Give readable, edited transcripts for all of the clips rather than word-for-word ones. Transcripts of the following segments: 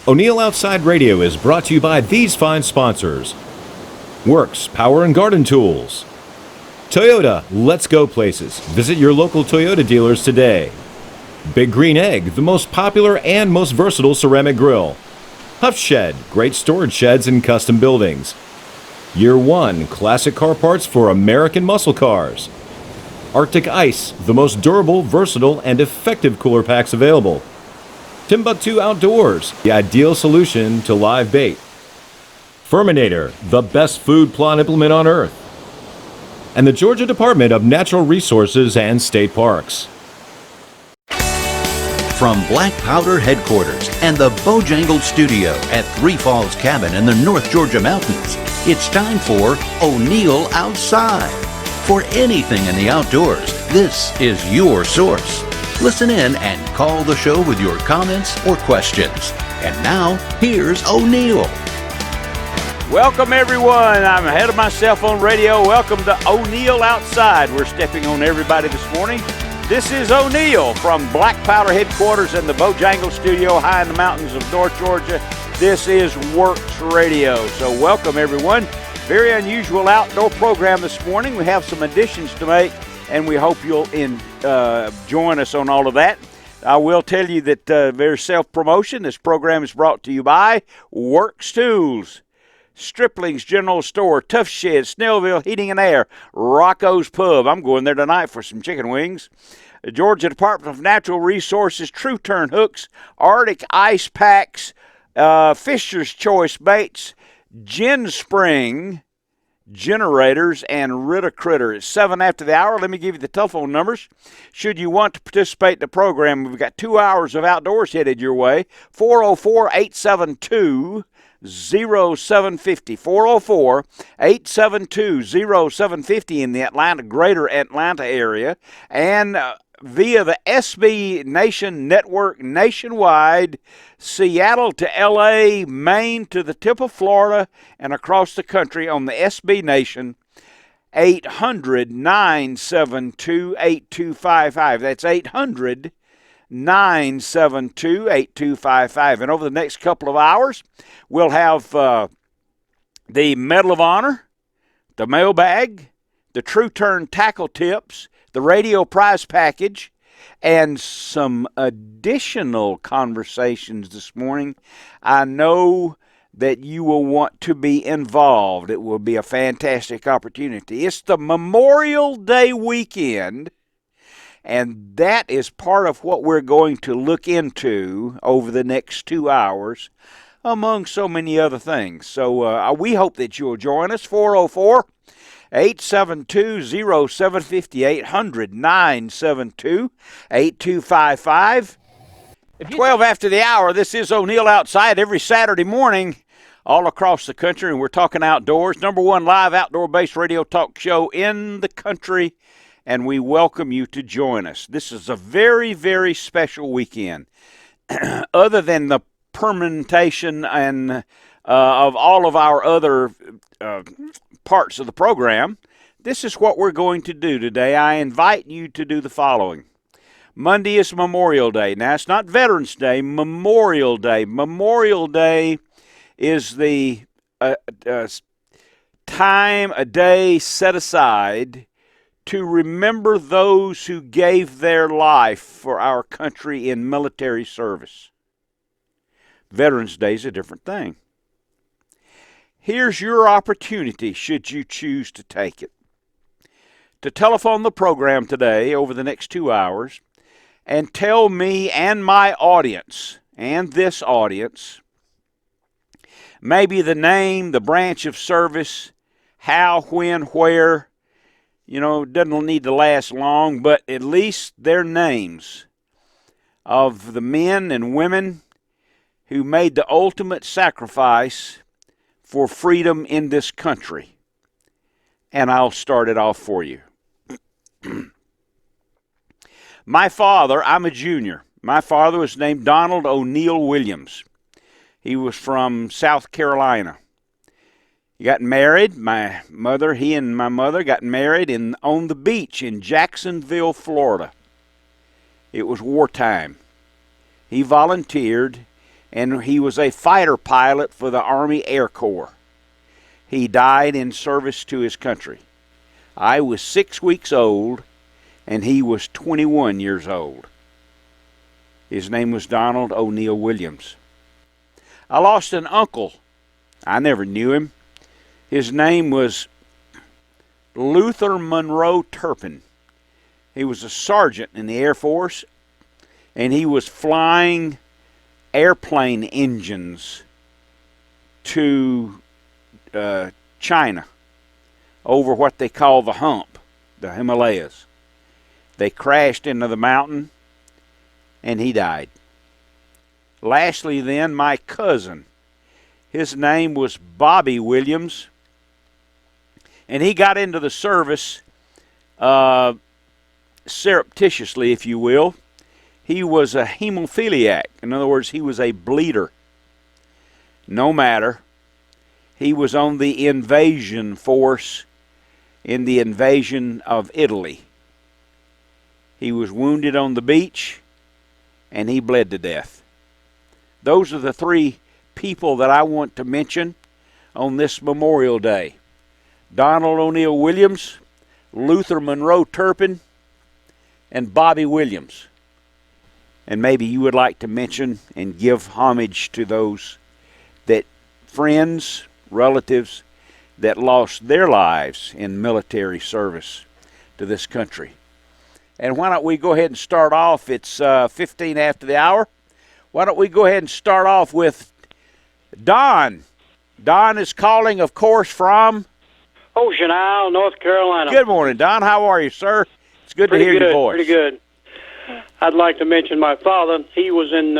O'Neill Outside Radio is brought to you by these fine sponsors. Works Power and Garden Tools. Toyota, let's go places. Visit your local Toyota dealers today. Big Green Egg, the most popular and most versatile ceramic grill. Huff Shed, great storage sheds and custom buildings. Year One, classic car parts for American muscle cars. Arctic Ice, the most durable, versatile, and effective cooler packs available. Timbuktu Outdoors, the ideal solution to live bait. Furminator, the best food plot implement on earth. And the Georgia Department of Natural Resources and State Parks. From Black Powder Headquarters and the Bojangled Studio at Three Falls Cabin in the North Georgia Mountains, it's time for O'Neill Outside. For anything in the outdoors, this is your source. Listen in and call the show with your comments or questions. And now, here's O'Neill. Welcome, everyone. I'm ahead of myself on radio. Welcome to O'Neill Outside. We're stepping on everybody this morning. This is O'Neill from Black Powder Headquarters in the Bojangled Studio high in the mountains of North Georgia. This is Works Radio. So welcome, everyone. Very unusual outdoor program this morning. We have some additions to make, and we hope you'll join us on all of that. I will tell you that there's self-promotion. This program is brought to you by Works Tools, Stripling's General Store, TUFF Shed, Snellville Heating and Air, Rocco's Pub. I'm going there tonight for some chicken wings. The Georgia Department of Natural Resources, True Turn Hooks, Arctic Ice Packs, Fisher's Choice Baits, Gin Spring Generators, and Ritter Critter. It's 7 after the hour. Let me give you the telephone numbers. Should you want to participate in the program, we've got 2 hours of outdoors headed your way. 404-872-0750, 404-872-0750 in the greater Atlanta area, and via the SB Nation Network nationwide, Seattle to LA, Maine to the tip of Florida, and across the country on the SB Nation, 800-972-8255. That's 800-972-8255. And over the next couple of hours, we'll have the Medal of Honor, the mailbag, the True Turn tackle tips, the radio prize package, and some additional conversations this morning. I know that you will want to be involved. It will be a fantastic opportunity. It's the Memorial Day weekend, and that is part of what we're going to look into over the next 2 hours, among so many other things. So we hope that you'll join us. 404-872-0750, 800-972-8255. At 12 after the hour, this is O'Neill Outside every Saturday morning all across the country, and we're talking outdoors. #1 live outdoor-based radio talk show in the country, and we welcome you to join us. This is a very, very special weekend. Other than the permutation and of all of our other parts of the program, this is what we're going to do today. I invite you to do the following. Monday is Memorial Day. Now, it's not Veterans Day, Memorial Day. Memorial Day is the time, a day set aside to remember those who gave their life for our country in military service. Veterans Day is a different thing. Here's your opportunity, should you choose to take it, to telephone the program today over the next 2 hours and tell me and my audience, and this audience, maybe the name, the branch of service, how, when, where. You know, it doesn't need to last long, but at least their names of the men and women who made the ultimate sacrifice for freedom in this country. And I'll start it off for you. My father, I'm a junior. My father was named Donald O'Neill Williams. He was from South Carolina. He got married. He and my mother got married on the beach in Jacksonville, Florida. It was wartime. He volunteered and he was a fighter pilot for the Army Air Corps. He died in service to his country. I was 6 weeks old, and he was 21 years old. His name was Donald O'Neal Williams. I lost an uncle. I never knew him. His name was Luther Monroe Turpin. He was a sergeant in the Air Force, and he was flying airplane engines to China over what they call the hump, the Himalayas. They crashed into the mountain, and he died. Lastly, then, my cousin. His name was Bobby Williams, and he got into the service surreptitiously, if you will. He was a hemophiliac. In other words, he was a bleeder. No matter. He was on the invasion force in the invasion of Italy. He was wounded on the beach, and he bled to death. Those are the three people that I want to mention on this Memorial Day. Donald O'Neal Williams, Luther Monroe Turpin, and Bobby Williams. And maybe you would like to mention and give homage to those that friends, relatives that lost their lives in military service to this country. And why don't we go ahead and start off? It's 15 after the hour. Why don't we go ahead and start off with Don. Don is calling, of course, from Ocean Isle, North Carolina. Good morning, Don. How are you, sir? It's good to hear your voice. Pretty good. I'd like to mention my father. He was in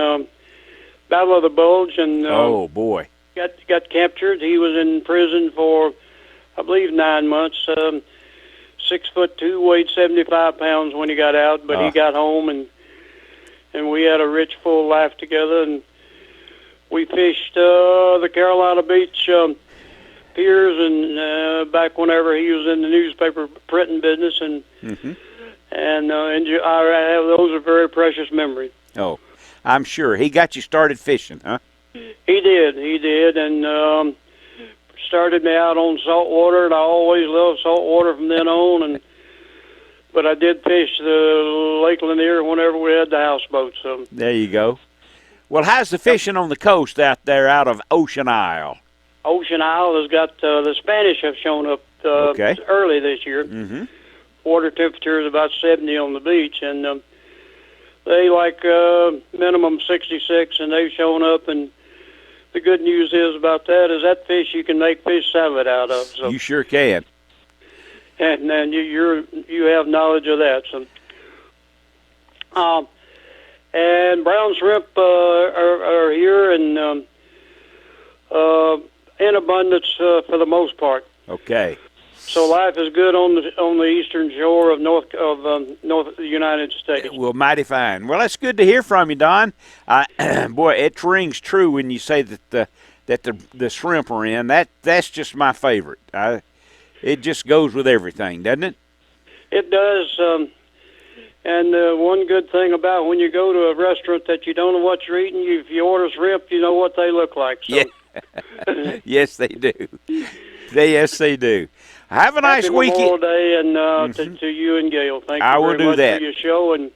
Battle of the Bulge, and oh boy, got captured. He was in prison for, I believe, 9 months. 6'2", weighed 75 pounds when he got out, but he got home, and we had a rich, full life together, and we fished the Carolina Beach piers, and back whenever he was in the newspaper printing business, and I have those are very precious memories. Oh, I'm sure he got you started fishing, huh? He did, and started me out on saltwater, and I always loved saltwater from then on. But I did fish the Lake Lanier whenever we had the houseboat. So there you go. Well, how's the fishing on the coast out there, out of Ocean Isle? Ocean Isle has got the Spanish have shown up early this year. Mm-hmm. Water temperature is about 70 on the beach, and they like minimum 66, and they've shown up. And the good news is about that is that fish you can make fish salad out of. So. You sure can. And you have knowledge of that. So, and brown shrimp are here and in abundance for the most part. Okay. So life is good on the eastern shore of north the United States. Well, mighty fine. Well, that's good to hear from you, Don. Boy, it rings true when you say that the shrimp are in. That's just my favorite. It just goes with everything, doesn't it? It does. And one good thing about when you go to a restaurant that you don't know what you're eating, if you order shrimp, you know what they look like. So. Yeah. Yes, they do. Yes, they do. Have a nice weekend. Happy Memorial Day, and to you and Gail. Thank you very much for your show, and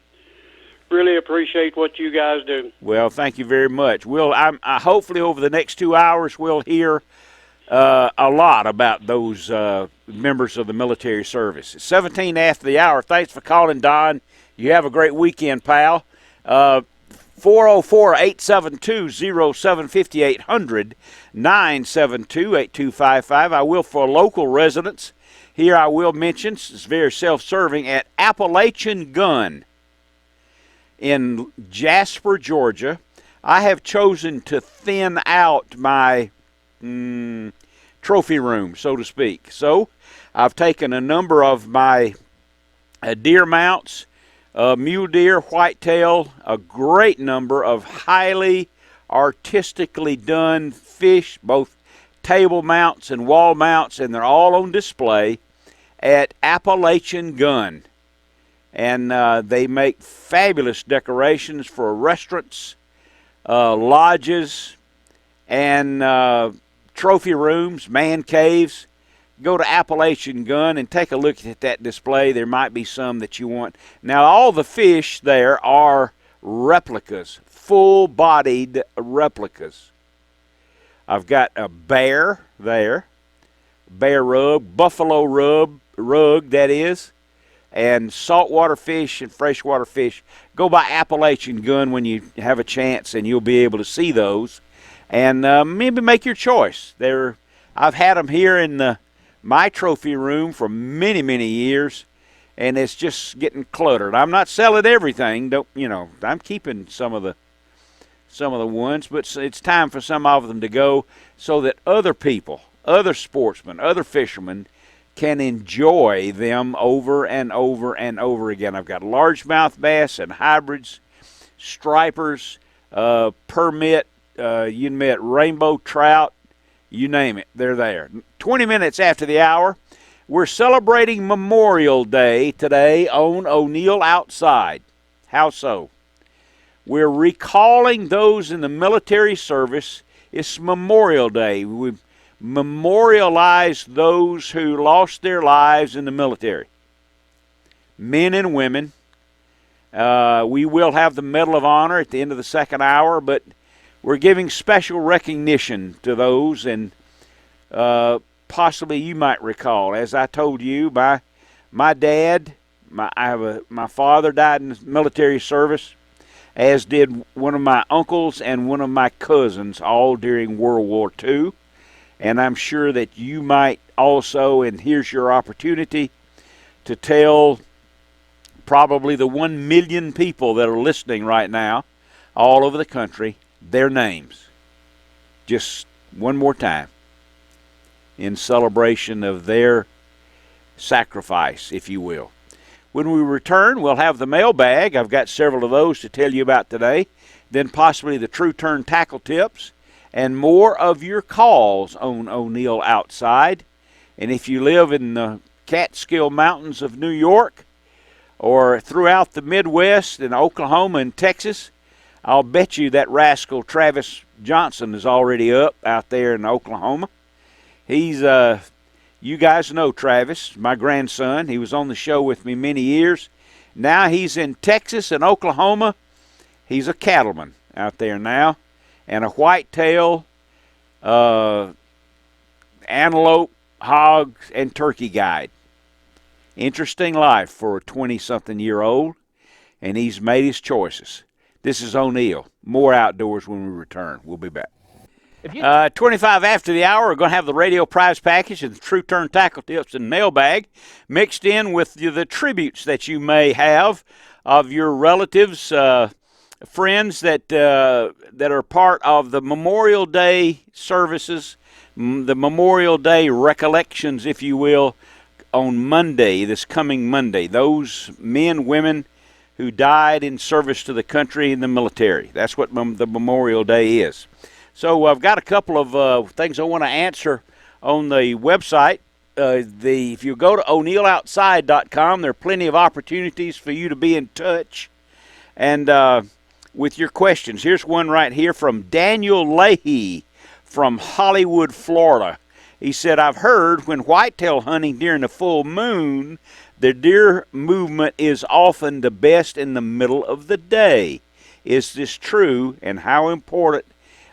really appreciate what you guys do. Well, thank you very much. Hopefully over the next 2 hours we'll hear a lot about those members of the military service. It's 17 after the hour. Thanks for calling, Don. You have a great weekend, pal. 404-872-0750, 800-972-8255. I will, for local residents, here I will mention, it's very self-serving, at Appalachian Gun in Jasper, Georgia. I have chosen to thin out my trophy room, so to speak. So I've taken a number of my deer mounts, mule deer, whitetail, a great number of highly artistically done fish, both table mounts and wall mounts, and they're all on display at Appalachian Gun. And they make fabulous decorations for restaurants, lodges, and trophy rooms, man caves. Go to Appalachian Gun and take a look at that display. There might be some that you want. Now, all the fish there are replicas, full-bodied replicas. I've got a bear there, bear rug, buffalo rug that is, and saltwater fish and freshwater fish. Go by Appalachian Gun when you have a chance, and you'll be able to see those. And maybe make your choice. I've had them here in my trophy room for many, many years, and it's just getting cluttered. I'm not selling everything. I'm keeping some of the ones, but it's time for some of them to go so that other people, other sportsmen, other fishermen can enjoy them over and over and over again. I've got largemouth bass and hybrids, stripers, permit, you met rainbow trout, you name it, they're there. 20 minutes after the hour, we're celebrating Memorial Day today on O'Neill Outside. How so? We're recalling those in the military service. It's Memorial Day. We memorialize those who lost their lives in the military, men and women. We will have the Medal of Honor at the end of the second hour, but we're giving special recognition to those, and possibly you might recall, as I told you, my dad, my father died in the military service, as did one of my uncles and one of my cousins, all during World War II. And I'm sure that you might also, and here's your opportunity to tell probably the 1 million people that are listening right now all over the country their names. Just one more time in celebration of their sacrifice, if you will. When we return, we'll have the mailbag. I've got several of those to tell you about today. Then possibly the True Turn tackle tips and more of your calls on O'Neill Outside. And if you live in the Catskill Mountains of New York or throughout the Midwest in Oklahoma and Texas, I'll bet you that rascal Travis Johnson is already up out there in Oklahoma. He's, you guys know Travis, my grandson. He was on the show with me many years. Now he's in Texas and Oklahoma. He's a cattleman out there now, and a whitetail, antelope, hog, and turkey guide. Interesting life for a 20-something-year-old, and he's made his choices. This is O'Neill. More outdoors when we return. We'll be back. 25 after the hour, we're going to have the radio prize package and the True Turn tackle tips and mailbag mixed in with the tributes that you may have of your relatives, friends that are part of the Memorial Day services, the Memorial Day recollections, if you will, on Monday, this coming Monday. Those men, women who died in service to the country in the military. That's what the Memorial Day is. So I've got a couple of things I want to answer on the website. If you go to o'neilloutside.com, there are plenty of opportunities for you to be in touch and with your questions. Here's one right here from Daniel Leahy from Hollywood, Florida. He said, I've heard when whitetail hunting during the full moon, the deer movement is often the best in the middle of the day. Is this true, and how important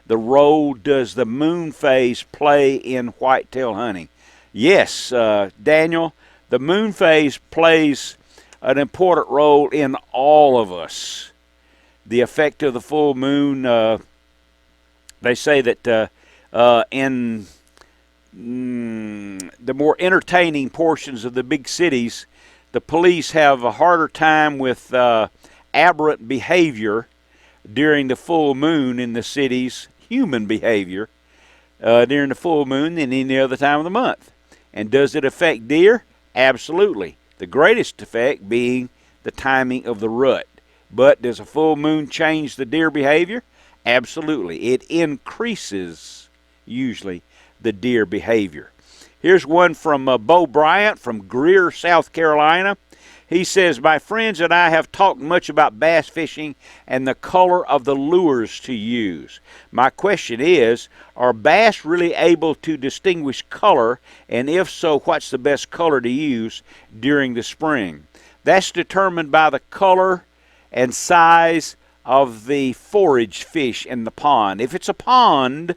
the role does the moon phase play in whitetail hunting? Yes, Daniel, the moon phase plays an important role in all of us. The effect of the full moon, they say that in the more entertaining portions of the big cities, the police have a harder time with aberrant behavior during the full moon in the cities, human behavior during the full moon than any other time of the month. And does it affect deer? Absolutely. The greatest effect being the timing of the rut. But does a full moon change the deer behavior? Absolutely. It increases, usually, the deer behavior. Here's one from Bo Bryant from Greer, South Carolina. He says, my friends and I have talked much about bass fishing and the color of the lures to use. My question is, are bass really able to distinguish color, and if so, what's the best color to use during the spring? That's determined by the color and size of the forage fish in the pond. If it's a pond,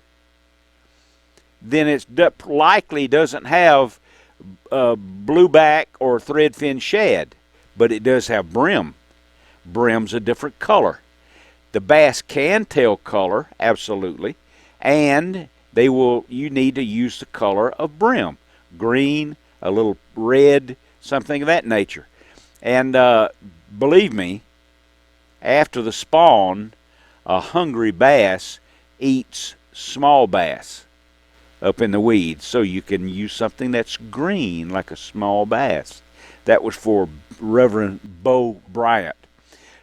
then it likely doesn't have blueback or threadfin shad, but it does have brim. Brim's a different color. The bass can tell color, absolutely, and you need to use the color of brim. Green, a little red, something of that nature. And believe me, after the spawn, a hungry bass eats small bass up in the weeds, so you can use something that's green like a small bass. That was for Reverend Bo Bryant.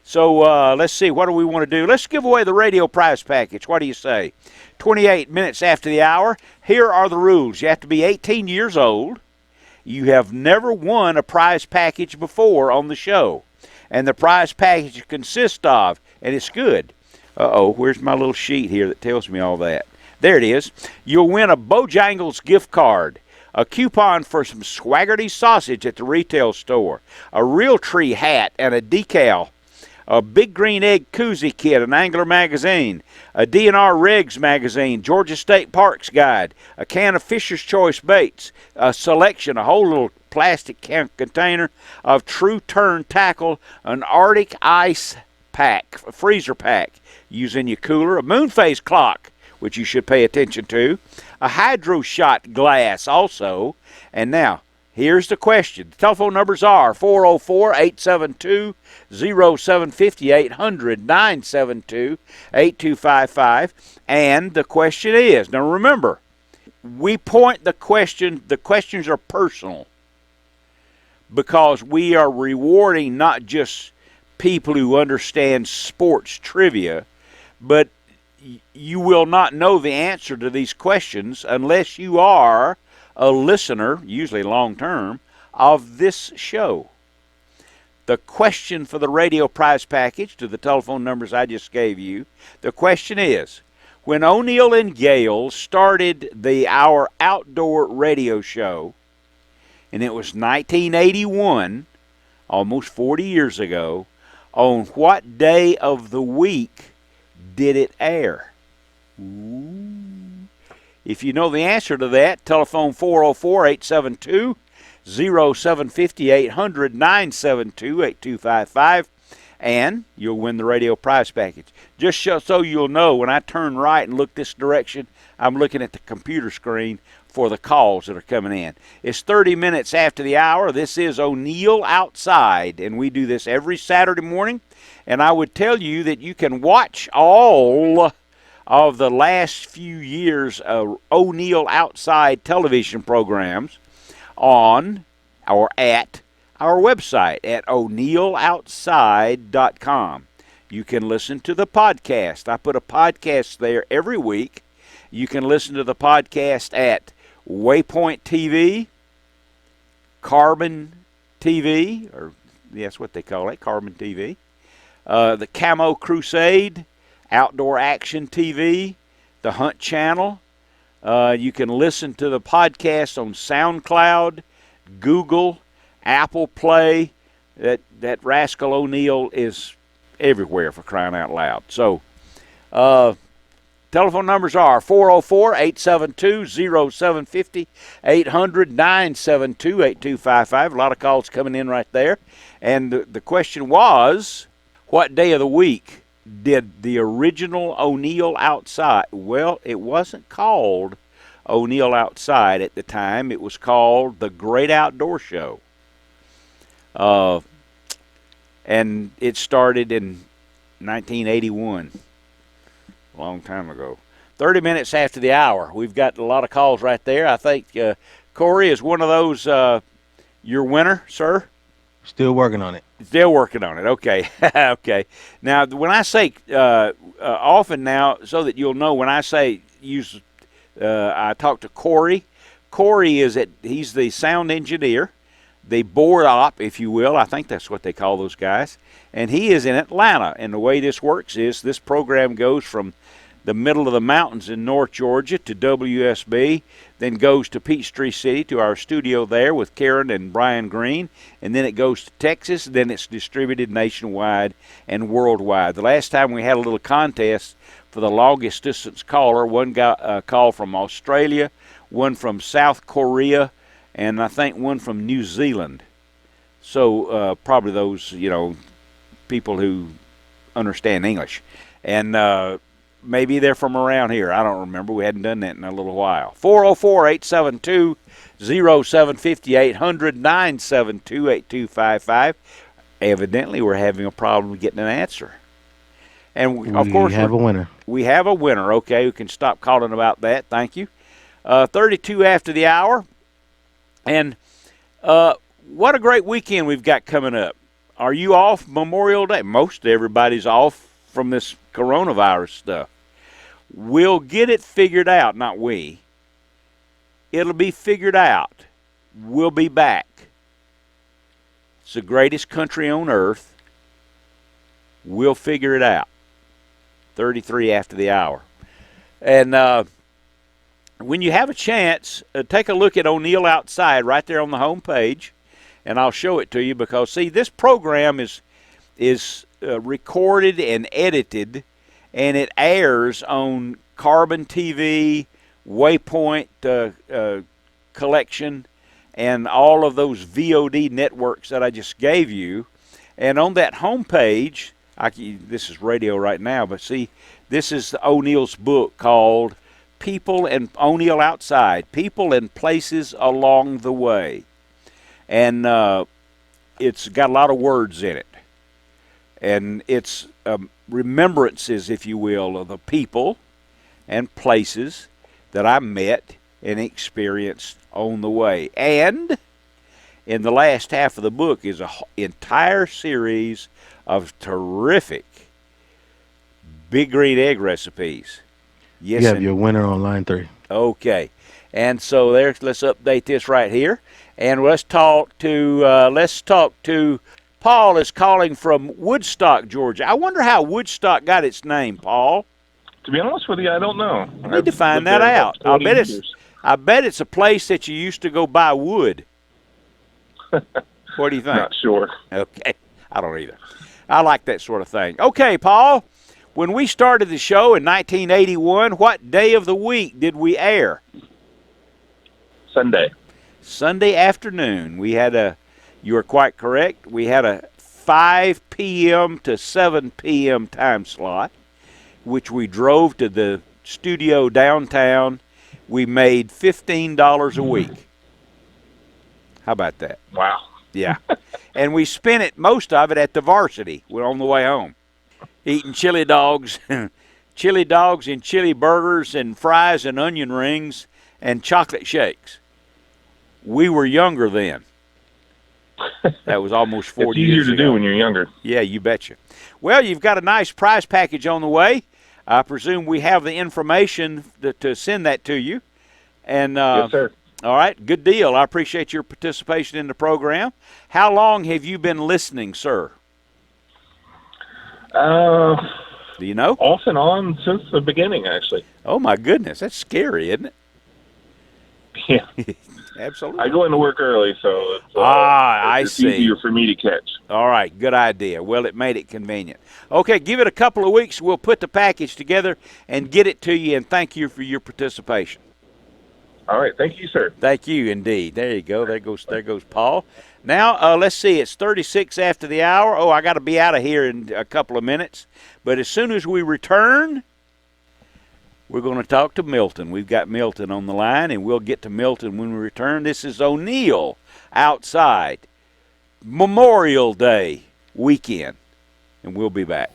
So let's see, what do we want to do? Let's give away the radio prize package. What do you say? 28 minutes after the hour. Here are the rules. You have to be 18 years old. You have never won a prize package before on the show. And the prize package consists of, and it's good. Where's my little sheet here that tells me all that? There it is. You'll win a Bojangles gift card, a coupon for some Swaggerty sausage at the retail store, a Realtree hat and a decal, a Big Green Egg koozie kit, an Angler magazine, a DNR Regs magazine, Georgia State Parks guide, a can of Fisher's Choice baits, a selection, a whole little plastic container of True Turn tackle, an Arctic ice pack, a freezer pack, using your cooler, a moon phase clock, which you should pay attention to, a hydro shot glass also. And now, here's the question. The telephone numbers are 404-872-0750, 800-972-8255. And the question is, now remember, we point the questions are personal, because we are rewarding not just people who understand sports trivia, but you will not know the answer to these questions unless you are a listener, usually long term, of this show. The question for the radio prize package, to the telephone numbers I just gave you, the question is, when O'Neill and Gale started our outdoor radio show, and it was 1981, almost 40 years ago, on what day of the week did it air? Ooh. If you know the answer to that, telephone 404-872-0750, 800-972-8255, and you'll win the radio prize package. Just so you'll know, when I turn right and look this direction, I'm looking at the computer screen for the calls that are coming in. It's 30 minutes after the hour. This is O'Neill Outside, and we do this every Saturday morning. And I would tell you that you can watch all of the last few years of O'Neill Outside television programs on or at our website at o'neilloutside.com. You can listen to the podcast. I put a podcast there every week. You can listen to the podcast at Waypoint TV, Carbon TV, or that's what they call it, Carbon TV, the Camo Crusade, Outdoor Action TV, the Hunt Channel. You can listen to the podcast on SoundCloud, Google, Apple Play. That Rascal O'Neill is everywhere, for crying out loud. So, telephone numbers are 404-872-0750, 800-972-8255. A lot of calls coming in right there. And the question was, what day of the week did the original O'Neill Outside? Well, it wasn't called O'Neill Outside at the time. It was called The Great Outdoor Show. And it started in 1981. A long time ago. 30 minutes after the hour. We've got a lot of calls right there. I think Corey is one of those, your winner, sir? Still working on it. Still working on it. Okay. Okay. Now, when I say often now, so that you'll know, when I say I talk to Corey. Corey he's the sound engineer the board op, if you will. I think that's what they call those guys. And he is in Atlanta. And the way this works is this program goes from the middle of the mountains in North Georgia to WSB, then goes to Peachtree City to our studio there with Karen and Brian Green, and then it goes to Texas, then it's distributed nationwide and worldwide. The last time we had a little contest for the longest distance caller, one got a call from Australia, one from South Korea, and I think one from New Zealand. So probably those, people who understand English. And maybe they're from around here. I don't remember. We hadn't done that in a little while. 404-872-0750, 800-972-8255. Evidently, we're having a problem getting an answer. And, of course, we have a winner. We have a winner. Okay, we can stop calling about that. Thank you. 32 after the hour. And what a great weekend we've got coming up. Are you off Memorial Day? Most everybody's off from this coronavirus stuff. We'll get it figured out, not we. It'll be figured out. We'll be back. It's the greatest country on earth. We'll figure it out. 33 after the hour. And when you have a chance, take a look at O'Neill Outside right there on the home page, and I'll show it to you because, see, this program is recorded and edited, and it airs on Carbon TV, Waypoint Collection, and all of those VOD networks that I just gave you. And on that home page, this is radio right now, but see, this is O'Neill's book called O'Neill Outside, People and Places Along the Way. And it's got a lot of words in it. And it's remembrances, if you will, of the people and places that I met and experienced on the way. And in the last half of the book is an entire series of terrific Big Green Egg recipes. Yes, you have your winner on line 3. Okay. And so let's update this right here. And let's talk to Paul is calling from Woodstock, Georgia. I wonder how Woodstock got its name, Paul. To be honest with you, I don't know. I need to find that out. I bet it's a place that you used to go buy wood. What do you think? Not sure. Okay. I don't either. I like that sort of thing. Okay, Paul, when we started the show in 1981, what day of the week did we air? Sunday afternoon. You are quite correct, we had a 5 p.m. to 7 p.m. time slot, which we drove to the studio downtown. We made $15 a week. How about that? Wow. Yeah. And we spent most of it at the Varsity. We're on the way home, eating chili dogs and chili burgers and fries and onion rings and chocolate shakes. We were younger then. That was almost 40 years ago. It's easier to do when you're younger. Yeah, you betcha. Well, you've got a nice prize package on the way. I presume we have the information to send that to you. And yes, sir. All right, good deal. I appreciate your participation in the program. How long have you been listening, sir? Do you know? Off and on since the beginning, actually. Oh, my goodness. That's scary, isn't it? Yeah. Absolutely. I go into work early, so it's easier for me to catch. All right, good idea. Well, it made it convenient. Okay, give it a couple of weeks. We'll put the package together and get it to you, and thank you for your participation. All right, thank you, sir. Thank you, indeed. There you go. There goes Paul. Now, let's see. It's 36 after the hour. Oh, I got to be out of here in a couple of minutes. But as soon as we return, we're going to talk to Milton. We've got Milton on the line, and we'll get to Milton when we return. This is O'Neill Outside, Memorial Day weekend, and we'll be back.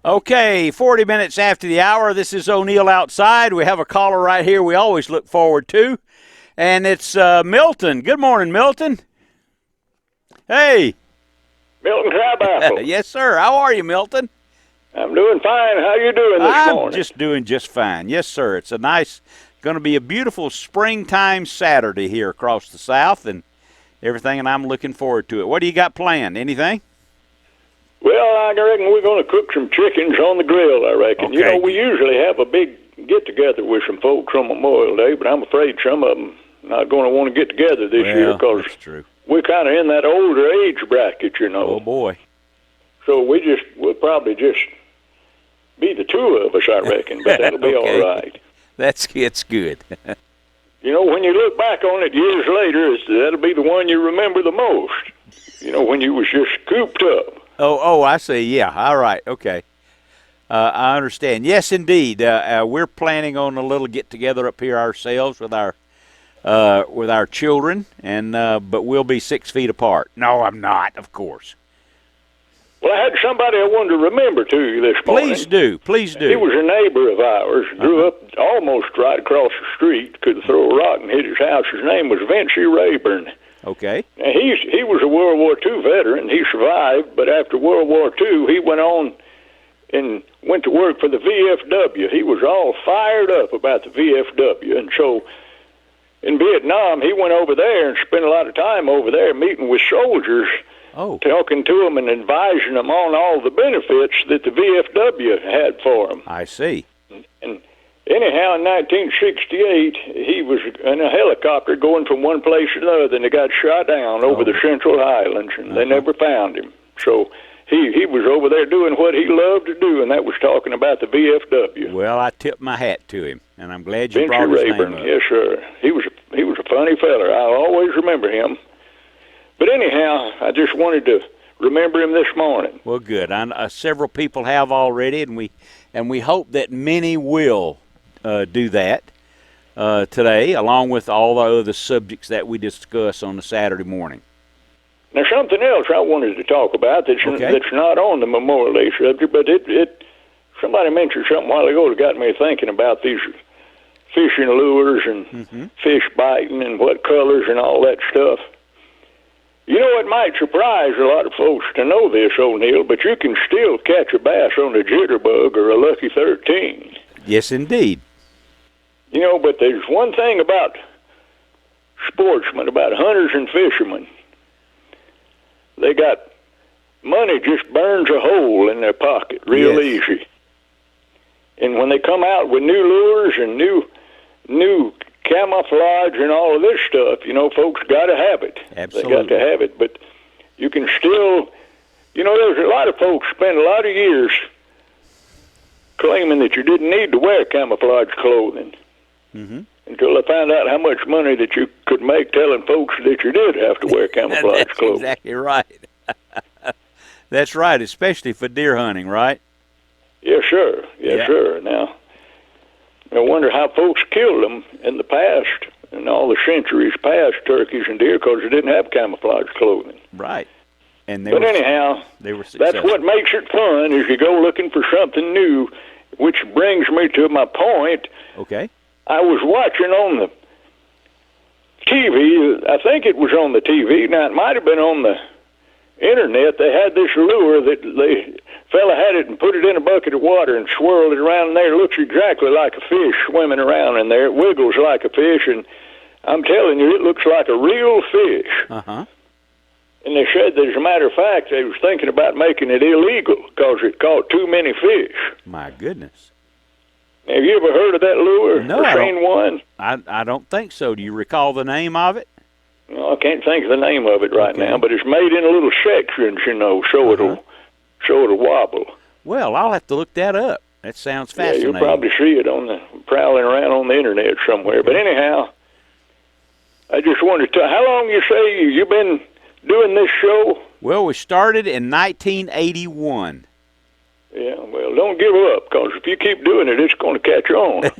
Okay, 40 minutes after the hour, this is O'Neill Outside. We have a caller right here we always look forward to, and it's Milton. Good morning, Milton. Hey. Milton Crabapple. Yes, sir. How are you, Milton? I'm doing fine. How you doing this morning? I'm just doing just fine. Yes, sir. It's going to be a beautiful springtime Saturday here across the South, and everything, and I'm looking forward to it. What do you got planned? Anything? Well, I reckon we're going to cook some chickens on the grill, I reckon. Okay. You know, we usually have a big get-together with some folks on Memorial Day, but I'm afraid some of them not going to want to get together this year because we're kind of in that older age bracket, you know. Oh, boy. So we'll probably just be the two of us, I reckon, but that'll be all right. It's good. You know, when you look back on it years later, that'll be the one you remember the most. You know, when you was just cooped up. Oh, I see. Yeah. All right. Okay. I understand. Yes, indeed. We're planning on a little get-together up here ourselves with our children, and but we'll be 6 feet apart. No, I'm not, of course. Well, I had somebody I wanted to remember to you this morning. Please do. He was a neighbor of ours, grew up almost right across the street, could throw a rock and hit his house. His name was Vincey Rayburn. Okay. Now, he was a World War II veteran. He survived, but after World War II, he went on and went to work for the VFW. He was all fired up about the VFW, and so in Vietnam, he went over there and spent a lot of time over there meeting with soldiers, talking to them and advising them on all the benefits that the VFW had for them. I see. And anyhow, in 1968, he was in a helicopter going from one place to another, and they got shot down over the Central Highlands, and they never found him. So he was over there doing what he loved to do, and that was talking about the VFW. Well, I tip my hat to him, and I'm glad you brought his name up. Yes, sir. He was a funny feller. I'll always remember him. But anyhow, I just wanted to remember him this morning. Well, good. Several people have already, and we hope that many will do that today, along with all the other subjects that we discuss on a Saturday morning. Now, something else I wanted to talk about that's not on the Memorial Day subject, but somebody mentioned something a while ago that got me thinking about these fishing lures and fish biting and what colors and all that stuff. You know, it might surprise a lot of folks to know this, O'Neill, but you can still catch a bass on a jitterbug or a Lucky 13. Yes, indeed. You know, but there's one thing about sportsmen, about hunters and fishermen. They got money just burns a hole in their pocket real easy. And when they come out with new lures and new camouflage and all of this stuff, you know, folks got to have it. Absolutely. They got to have it, but you can still, you know, there's a lot of folks spend a lot of years claiming that you didn't need to wear camouflage clothing until they found out how much money that you could make telling folks that you did have to wear camouflage clothing. That's exactly right. That's right, especially for deer hunting, right? Yes, sir. Yes, sir. Now, I wonder how folks killed them in the past, in all the centuries past, turkeys and deer, because they didn't have camouflage clothing. Right. But anyhow, they were successful. That's what makes it fun, is you go looking for something new, which brings me to my point. Okay. I was watching on the TV, I think it was on the TV, now it might have been on the internet. They had this lure that fella had it and put it in a bucket of water and swirled it around in there. It looks exactly like a fish swimming around in there. It wiggles like a fish, and I'm telling you, it looks like a real fish. And they said that, as a matter of fact, they was thinking about making it illegal because it caught too many fish. My goodness. Have you ever heard of that lure? No, or seen one? I don't think so. Do you recall the name of it? No, I can't think of the name of it right now, but it's made in little sections, you know, so it'll wobble. Well, I'll have to look that up. That sounds fascinating. Yeah, you'll probably see it prowling around on the internet somewhere. But anyhow, I just wanted to how long you say you've been doing this show? Well, we started in 1981. Yeah, well, don't give up, because if you keep doing it, it's going to catch on.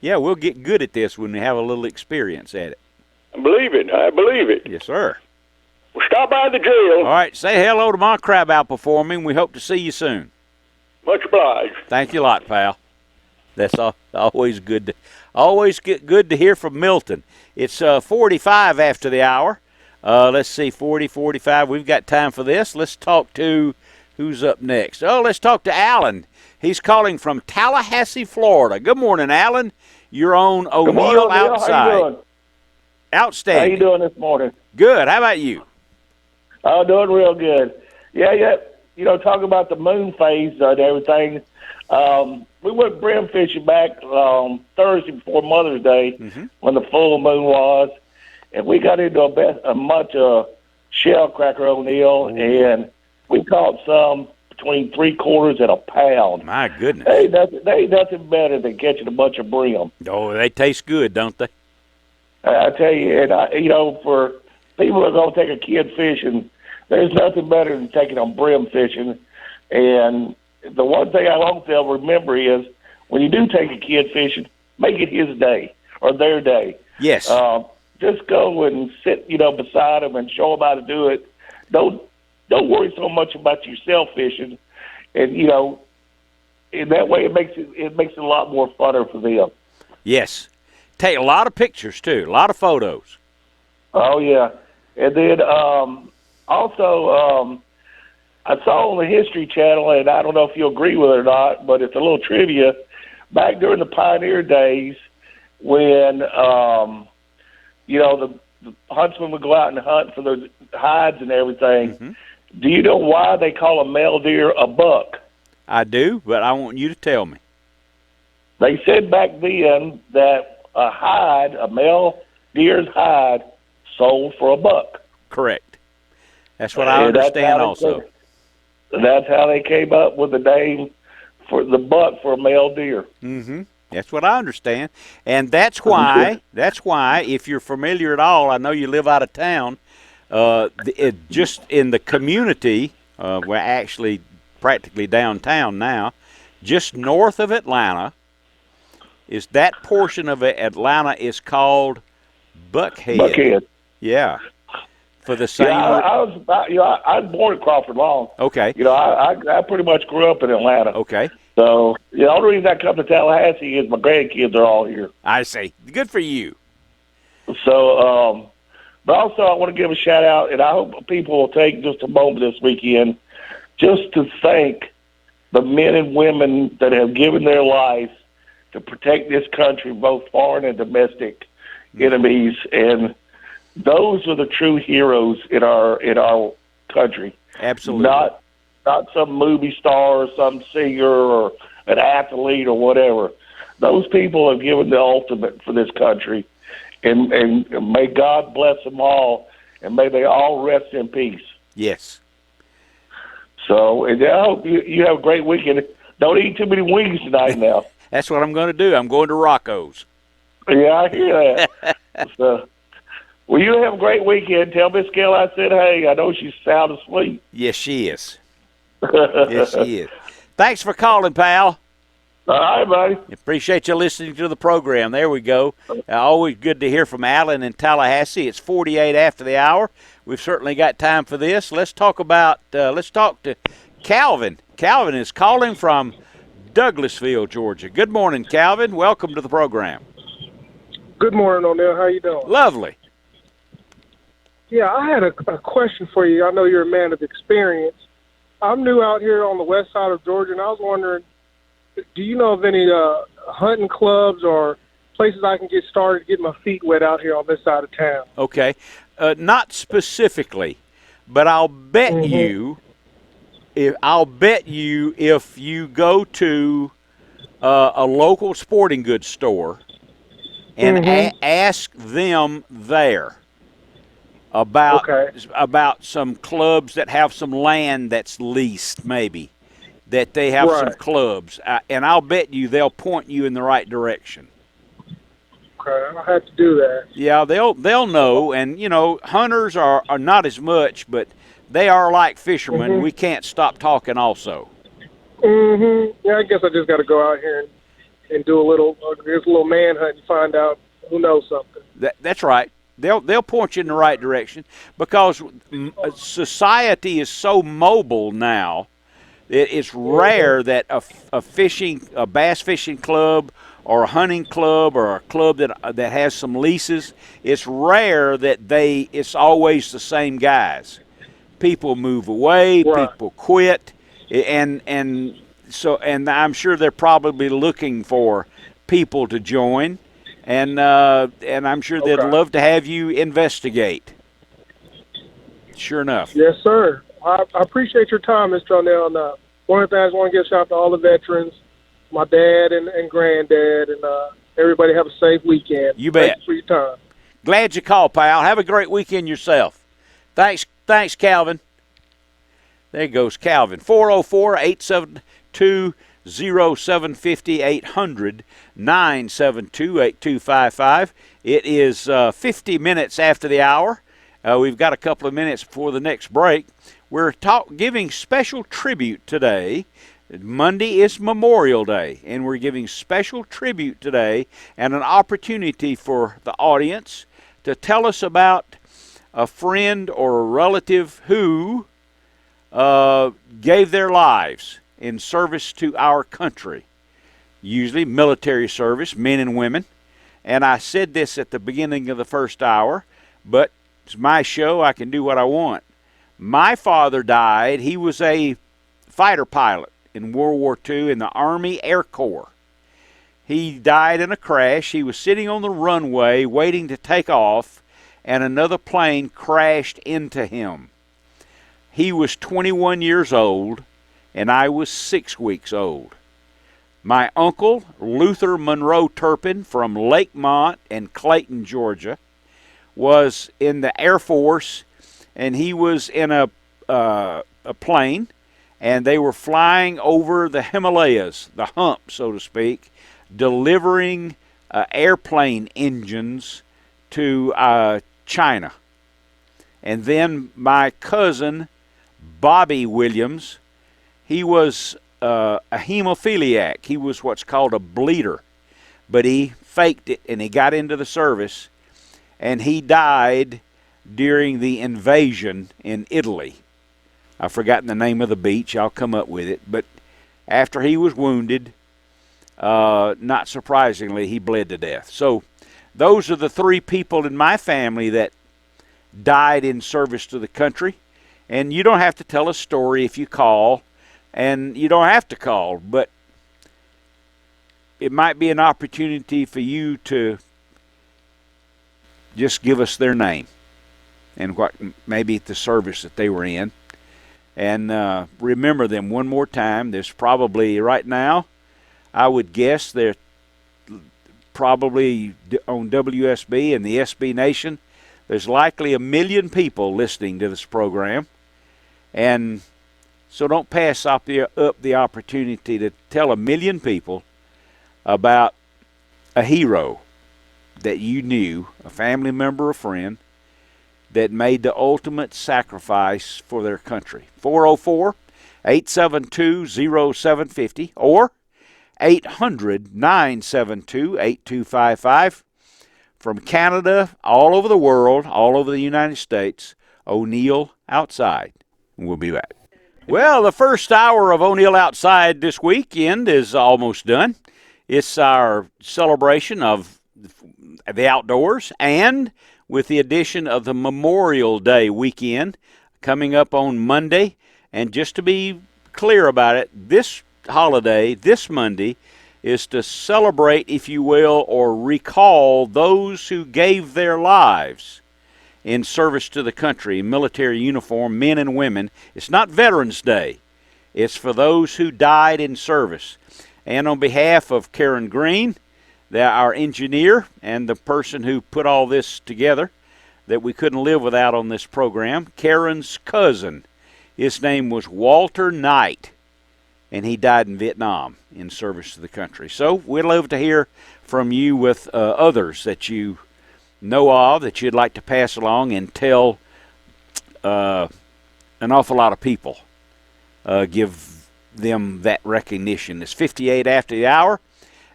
Yeah, we'll get good at this when we have a little experience at it. I believe it. Yes, sir. Well, stop by the jail. All right, say hello to my crab apple for me, and we hope to see you soon. Much obliged. Thank you a lot, pal. That's always good. Good to hear from Milton. It's 45 after the hour. Let's see, 40, 45. We've got time for this. Let's talk to who's up next. Oh, let's talk to Alan. He's calling from Tallahassee, Florida. Good morning, Alan. You're on O'Neill Outside. How you doing? Outstanding. How you doing this morning? Good. How about you? Oh, doing real good. Yeah. You know, talking about the moon phase and everything. We went brim fishing back Thursday before Mother's Day when the full moon was, and we got into a bunch of shell cracker O'Neill, and we caught some between 3/4 and a pound. My goodness. They ain't nothing better than catching a bunch of brim. Oh, they taste good, don't they? I tell you, and for people that are going to take a kid fishing, there's nothing better than taking them brim fishing. And the one thing I hope they'll remember is when you do take a kid fishing, make it his day or their day. Yes. Just go and sit, beside them and show them how to do it. Don't worry so much about yourself fishing, and in that way it makes it a lot more funner for them. Yes. Take a lot of pictures too, a lot of photos. Oh yeah, and then also I saw on the History Channel, and I don't know if you agree with it or not, but it's a little trivia. Back during the pioneer days, when the huntsmen would go out and hunt for the hides and everything. Do you know why they call a male deer a buck? I do, but I want you to tell me. They said back then that a male deer's hide, sold for a buck. Correct. That's what I understand also. That's how they came up with the name for the buck for a male deer. Mm-hmm. That's what I understand. And that's why, if you're familiar at all, I know you live out of town, just in the community, we're actually practically downtown now, just north of Atlanta, is that portion of Atlanta is called Buckhead. Buckhead. Yeah. For the same. Yeah, I was born in Crawford Long. Okay. I pretty much grew up in Atlanta. Okay. So the only reason I come to Tallahassee is my grandkids are all here. I see. Good for you. So, but also I want to give a shout out, and I hope people will take just a moment this weekend just to thank the men and women that have given their life to protect this country, both foreign and domestic enemies, and those are the true heroes in our country. Absolutely. Not some movie star or some singer or an athlete or whatever. Those people have given the ultimate for this country, and may God bless them all, and may they all rest in peace. Yes. So, and I hope you have a great weekend. Don't eat too many wings tonight now. That's what I'm going to do. I'm going to Rocco's. Yeah, I hear that. So, well, you have a great weekend. Tell Miss Gail I said hey. I know she's sound asleep. Yes, she is. Yes, she is. Thanks for calling, pal. All right, buddy. Appreciate you listening to the program. There we go. Always good to hear from Alan in Tallahassee. It's 48 after the hour. We've certainly got time for this. Let's talk to Calvin. Calvin is calling from Douglasville, Georgia. Good morning, Calvin. Welcome to the program. Good morning, O'Neill. How you doing? Lovely. Yeah, I had a question for you. I know you're a man of experience. I'm new out here on the west side of Georgia, and I was wondering, do you know of any hunting clubs or places I can get started to get my feet wet out here on this side of town? Okay. Not specifically, but I'll bet you if you go to a local sporting goods store and ask them there about some clubs that have some land that's leased, maybe that they have some clubs, and I'll bet you they'll point you in the right direction. Okay, I'll have to do that. Yeah, they'll know, and hunters are not as much, but they are like fishermen. We can't stop talking also. Yeah, I guess I just got to go out here and do a little manhunt and find out who knows something. That's right. They'll point you in the right direction because society is so mobile now. It's rare that a bass fishing club or a hunting club or a club that has some leases, it's rare that it's always the same guys. People move away, people quit, and I'm sure they're probably looking for people to join. and I'm sure they'd Okay. love to have you investigate. Sure enough. Yes, sir. I appreciate your time, Mr. O'Neill. And one of the things I want to give a shout out to all the veterans, my dad and granddad, and everybody have a safe weekend. You bet. Thank you for your time. Glad you called, pal. Have a great weekend yourself. Thanks, Calvin. There goes Calvin. 404-872-0750, 800-972-8255. It is 50 minutes after the hour. We've got a couple of minutes before the next break. We're giving special tribute today. Monday is Memorial Day, and we're giving special tribute today and an opportunity for the audience to tell us about a friend or a relative who gave their lives in service to our country, usually military service, men and women. And I said this at the beginning of the first hour, but it's my show. I can do what I want. My father died. He was a fighter pilot in World War II in the Army Air Corps. He died in a crash. He was sitting on the runway waiting to take off, and another plane crashed into him. He was 21 years old, and I was 6 weeks old. My uncle, Luther Monroe Turpin from Lakemont and Clayton, Georgia, was in the Air Force, and he was in a plane, and they were flying over the Himalayas, the hump, so to speak, delivering airplane engines to China. And then my cousin, Bobby Williams, he was a hemophiliac. He was what's called a bleeder, but he faked it and he got into the service, and he died during the invasion in Italy. I've forgotten the name of the beach. I'll come up with it. But after he was wounded, not surprisingly, he bled to death. So those are the three people in my family that died in service to the country. And you don't have to tell a story if you call, and you don't have to call, but it might be an opportunity for you to just give us their name and what maybe the service that they were in. And remember them one more time. There's probably, right now, I would guess they're probably on WSB and the SB Nation, there's likely 1 million people listening to this program. And so don't pass up the opportunity to tell 1 million people about a hero that you knew, a family member or friend, that made the ultimate sacrifice for their country. 404-872-0750 or 800-972-8255. From Canada, all over the world, all over the United States, O'Neill Outside. We'll be back. Well, the first hour of O'Neill Outside this weekend is almost done. It's our celebration of the outdoors, and with the addition of the Memorial Day weekend coming up on Monday. And just to be clear about it, this holiday, this Monday, is to celebrate, if you will, or recall those who gave their lives in service to the country, in military uniform, men and women. It's not Veterans Day. It's for those who died in service. And on behalf of Karen Green, our engineer, and the person who put all this together that we couldn't live without on this program, Karen's cousin, his name was Walter Knight, and he died in Vietnam in service to the country. So we'd love to hear from you with others that you know of that you'd like to pass along and tell an awful lot of people. Give them that recognition. It's 58 after the hour,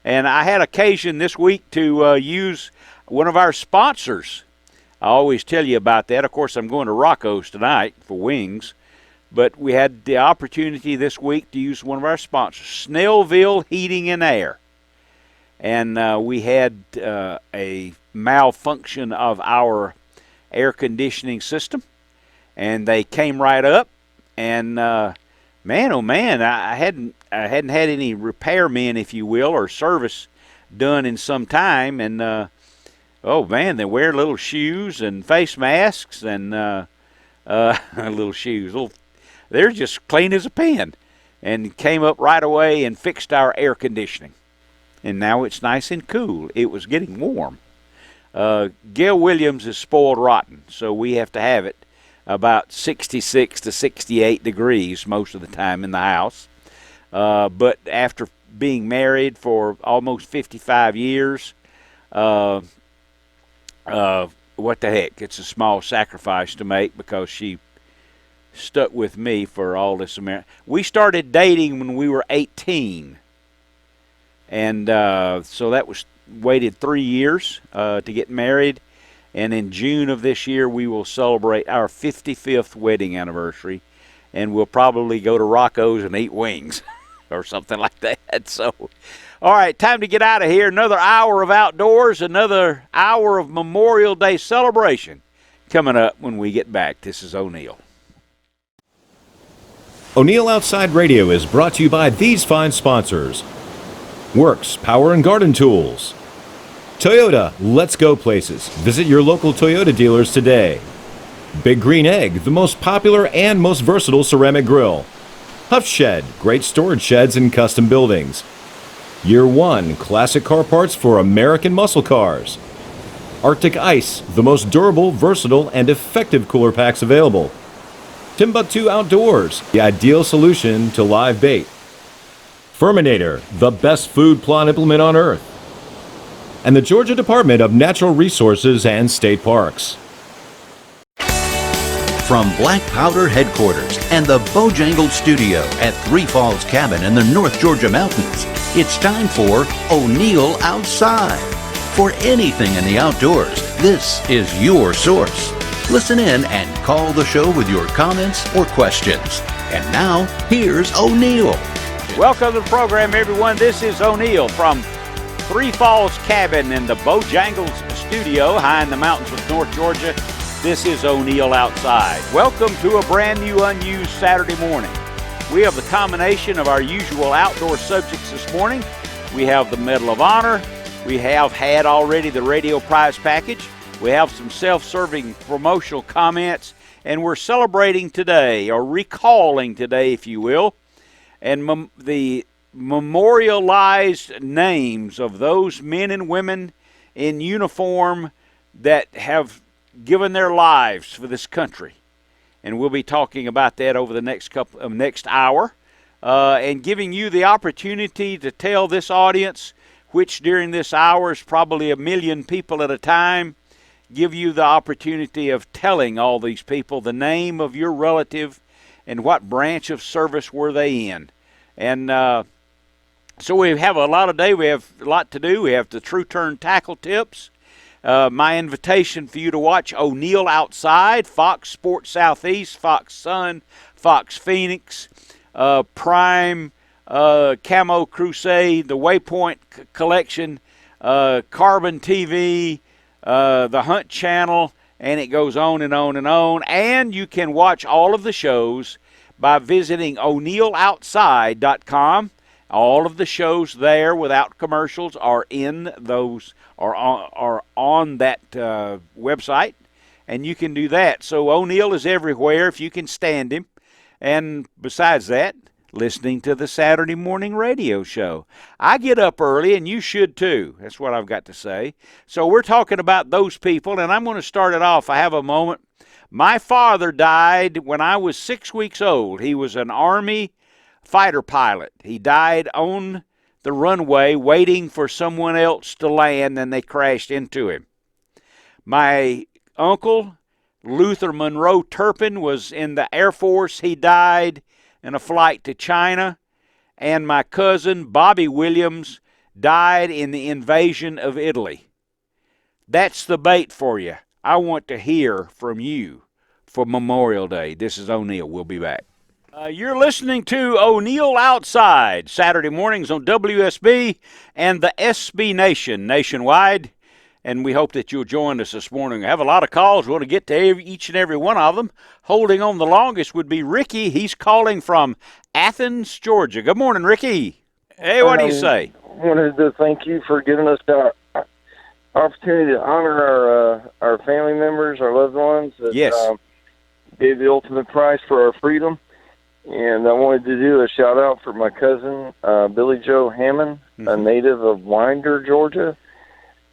and I had occasion this week to use one of our sponsors. I always tell you about that. Of course, I'm going to Rocco's tonight for wings, but we had the opportunity this week to use one of our sponsors, Snellville Heating and Air. And we had a malfunction of our air conditioning system, and they came right up, and man, oh man, I hadn't had any repairmen, if you will, or service done in some time. And, oh, man, they wear little shoes and face masks and little shoes. They're just clean as a pin, and came up right away and fixed our air conditioning. And now it's nice and cool. It was getting warm. Gail Williams is spoiled rotten, so we have to have it about 66 to 68 degrees most of the time in the house. But after being married for almost 55 years, what the heck? It's a small sacrifice to make because she stuck with me for all this. We started dating when we were 18. And so that was waited 3 years to get married. And in June of this year, we will celebrate our 55th wedding anniversary. And we'll probably go to Rocco's and eat wings or something like that. So, all right, time to get out of here. Another hour of outdoors, another hour of Memorial Day celebration coming up when we get back. This is O'Neill. O'Neill Outside Radio is brought to you by these fine sponsors. Works Power and Garden Tools. Toyota, let's go places. Visit your local Toyota dealers today. Big Green Egg, the most popular and most versatile ceramic grill. Huff Shed, great storage sheds and custom buildings. Year One, classic car parts for American muscle cars. Arctic Ice, the most durable, versatile, and effective cooler packs available. Timbuktu Outdoors, the ideal solution to live bait. Furminator, the best food plot implement on earth. And the Georgia Department of Natural Resources and State Parks. From Black Powder headquarters and the Bojangled studio at Three Falls Cabin in the North Georgia mountains, it's time for O'Neill Outside. For anything in the outdoors, this is your source. Listen in and call the show with your comments or questions. And now, here's O'Neill. Welcome to the program, everyone. This is O'Neill from Three Falls Cabin in the Bojangles studio high in the mountains of North Georgia. This is O'Neill Outside. Welcome to a brand new unused Saturday morning. We have the combination of our usual outdoor subjects this morning. We have the Medal of Honor. We have had already the radio prize package. We have some self-serving promotional comments, and we're celebrating today, or recalling today, if you will, and the memorialized names of those men and women in uniform that have given their lives for this country. And we'll be talking about that over the next hour, and giving you the opportunity to tell this audience, which during this hour is probably 1 million people at a time, give you the opportunity of telling all these people the name of your relative and what branch of service were they in. And so we have a lot of day. We have a lot to do. We have the True Turn tackle tips. My invitation for you to watch O'Neill Outside, Fox Sports Southeast, Fox Sun, Fox Phoenix, Prime, Camo Crusade, the Waypoint Collection, Carbon TV, the Hunt Channel, and it goes on and on and on. And you can watch all of the shows by visiting o'neilloutside.com. All of the shows there without commercials are in those, are on that website, and you can do that. So O'Neill is everywhere if you can stand him. And besides that, listening to the Saturday morning radio show. I get up early, and you should too. That's what I've got to say. So we're talking about those people, and I'm going to start it off. I have a moment. My father died when I was 6 weeks old. He was an Army fighter pilot. He died on the runway waiting for someone else to land, and they crashed into him. My uncle, Luther Monroe Turpin, was in the Air Force. He died in a flight to China. And my cousin, Bobby Williams, died in the invasion of Italy. That's the bait for you. I want to hear from you for Memorial Day. This is O'Neill. We'll be back. You're listening to O'Neill Outside, Saturday mornings on WSB and the SB Nation nationwide. And we hope that you'll join us this morning. We have a lot of calls. We want to get to each and every one of them. Holding on the longest would be Ricky. He's calling from Athens, Georgia. Good morning, Ricky. Hey, what do you say? Wanted to thank you for giving us the opportunity to honor our family members, our loved ones that gave the ultimate price for our freedom. And I wanted to do a shout out for my cousin, Billy Joe Hammond, a native of Winder, Georgia.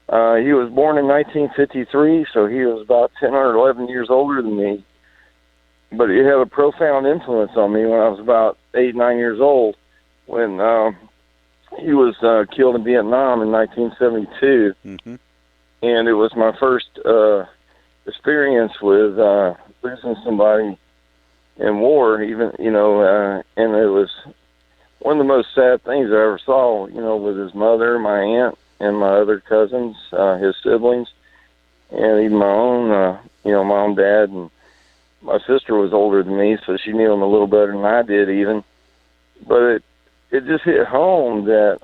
He was born in 1953, so he was about 10 or 11 years older than me. But he had a profound influence on me when I was about 8, 9 years old, when he was killed in Vietnam in 1972. And it was my first experience with losing somebody in war, even, and it was one of the most sad things I ever saw, with his mother, my aunt, and my other cousins, his siblings, and even my own, mom, dad, and my sister was older than me, so she knew him a little better than I did even. But it just hit home that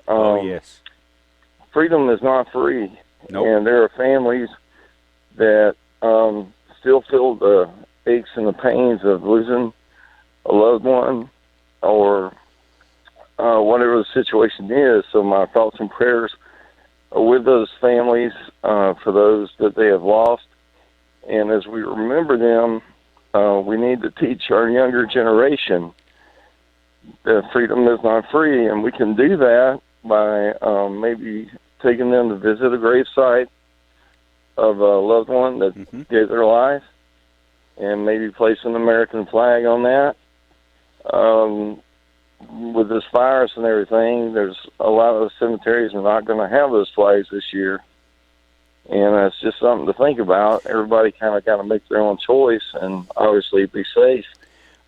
freedom is not free. And there are families that still feel the aches and the pains of losing a loved one or whatever the situation is. So my thoughts and prayers are with those families for those that they have lost. And as we remember them, we need to teach our younger generation that freedom is not free. And we can do that by maybe taking them to visit a gravesite of a loved one that gave their life, and maybe place an American flag on that. With this virus and everything, there's a lot of cemeteries are not going to have those flags this year. And that's just something to think about. Everybody kind of got to make their own choice and obviously be safe.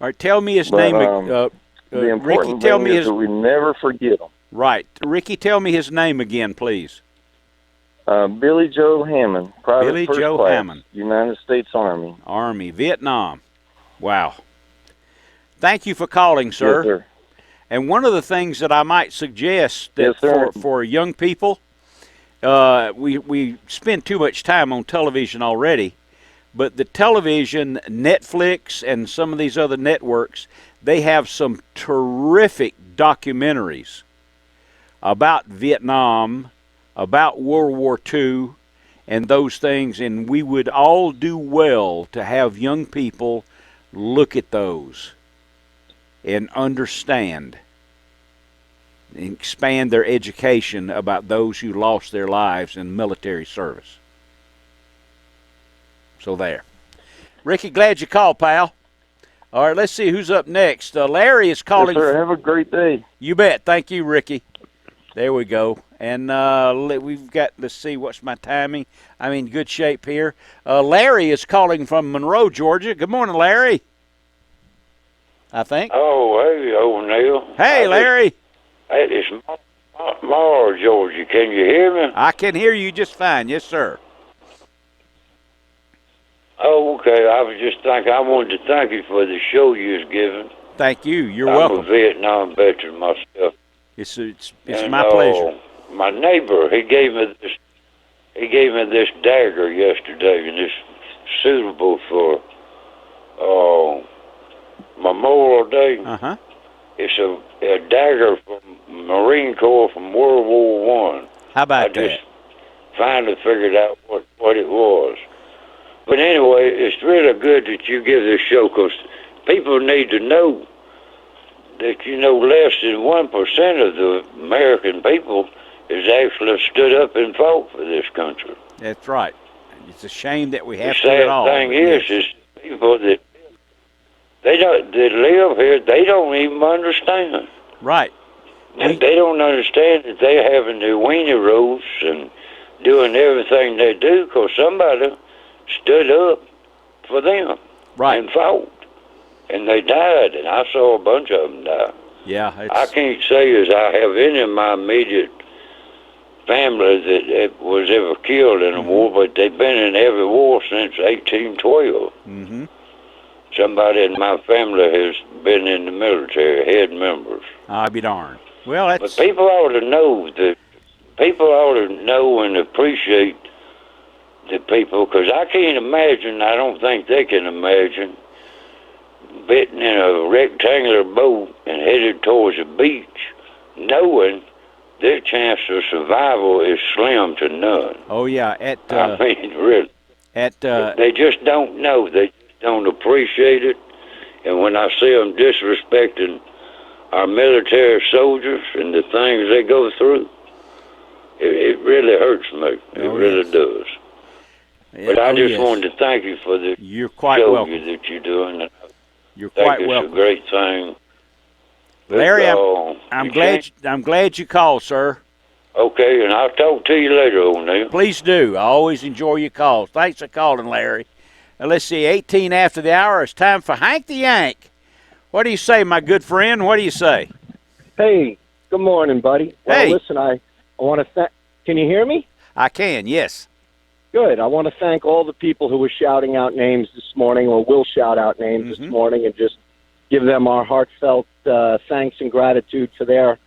All right, tell me his name. The important thing is that we never forget him. Right. Ricky, tell me his name again, please. Billy Joe Hammond, Private Billy First Joe Class, Hammond. United States Army. Army, Vietnam. Wow. Thank you for calling, sir. Yes, sir. And one of the things that I might suggest that for young people, we spend too much time on television already, but the television, Netflix, and some of these other networks, they have some terrific documentaries about Vietnam, about World War II, and those things, and we would all do well to have young people look at those and understand and expand their education about those who lost their lives in military service. So there. Ricky, glad you called, pal. All right, let's see who's up next. Larry is calling. Yes, sir. Have a great day. You bet. Thank you, Ricky. There we go. And we've got, let's see, what's my timing? I'm in good shape here. Larry is calling from Monroe, Georgia. Good morning, Larry. I think. Oh, hey, O'Neill. Hey, Larry. Hey, it's Mar, Georgia. Can you hear me? I can hear you just fine. Yes, sir. Oh, okay. I was just thinking, I wanted to thank you for the show you was giving. Thank you. You're welcome. I'm a Vietnam veteran myself. It's my pleasure. My neighbor, he gave me this dagger yesterday, and it's suitable for Memorial Day. Uh-huh. It's a dagger from Marine Corps from World War I. How about that? I just finally figured out what it was. But anyway, it's really good that you give this show, because people need to know that, less than 1% of the American people has actually stood up and fought for this country. That's right. It's a shame that we have to do it all. The sad thing is people that live here, they don't even understand. Right. They don't understand that they're having their weenie roasts and doing everything they do because somebody stood up for them. Right. And fought. And they died, and I saw a bunch of them die. Yeah. I can't say as I have any of my immediate family that was ever killed in a war, but they've been in every war since 1812. Mm-hmm. Somebody in my family has been in the military, head members. I'll be darned. Well, that's... But people ought to know that. People ought to know and appreciate the people, because I can't imagine, I don't think they can imagine, getting in a rectangular boat and headed towards a beach, knowing their chance of survival is slim to none. Oh, yeah. I mean, really. They just don't know. They just don't appreciate it. And when I see them disrespecting our military soldiers and the things they go through, it really hurts me. It really does. Yeah, but I just wanted to thank you for the show that you're doing. You're quite welcome. It's a great thing. Larry, I'm glad you called, sir. Okay, and I'll talk to you later, O'Neill. Please do. I always enjoy your calls. Thanks for calling, Larry. Now, let's see, 18 after the hour. It's time for Hank the Yank. What do you say, my good friend? What do you say? Hey, good morning, buddy. Well, hey. Listen, I want to can you hear me? I can, yes. Good. I want to thank all the people who were shouting out names this morning or will shout out names this morning and just give them our heartfelt thanks and gratitude for their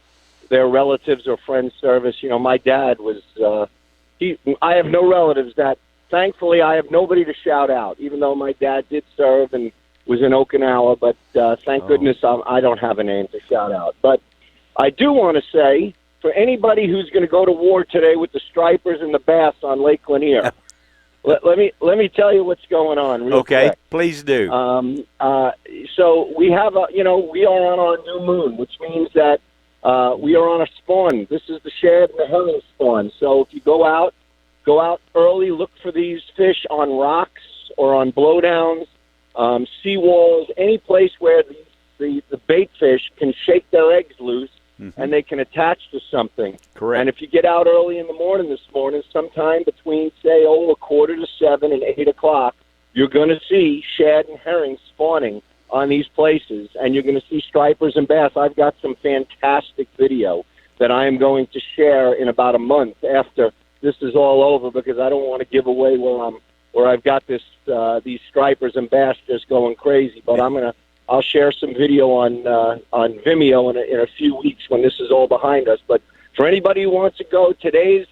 relatives or friends' service. You know, my dad was I have no relatives that thankfully I have nobody to shout out, even though my dad did serve and was in Okinawa, but thank goodness I don't have a name to shout out. But I do want to say, for anybody who's going to go to war today with the stripers and the bass on Lake Lanier, let me tell you what's going on real quick. Please do. So we have we are on our new moon, which means that we are on a spawn. This is the shad and the herring spawn. So if you go out early, look for these fish on rocks or on blowdowns, seawalls, any place where the bait fish can shake their eggs loose and they can attach to something. Correct. And if you get out early in the morning this morning, sometime between, say, 6:45 and 8 o'clock, you're going to see shad and herring spawning on these places, and you're going to see stripers and bass. I've got some fantastic video that I am going to share in about a month after this is all over, because I don't want to give away where I've got these stripers and bass just going crazy. But I'll share some video on Vimeo in a few weeks when this is all behind us. But for anybody who wants to go, today's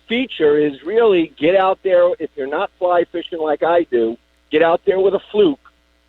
feature is really get out there. If you're not fly fishing like I do, get out there with a fluke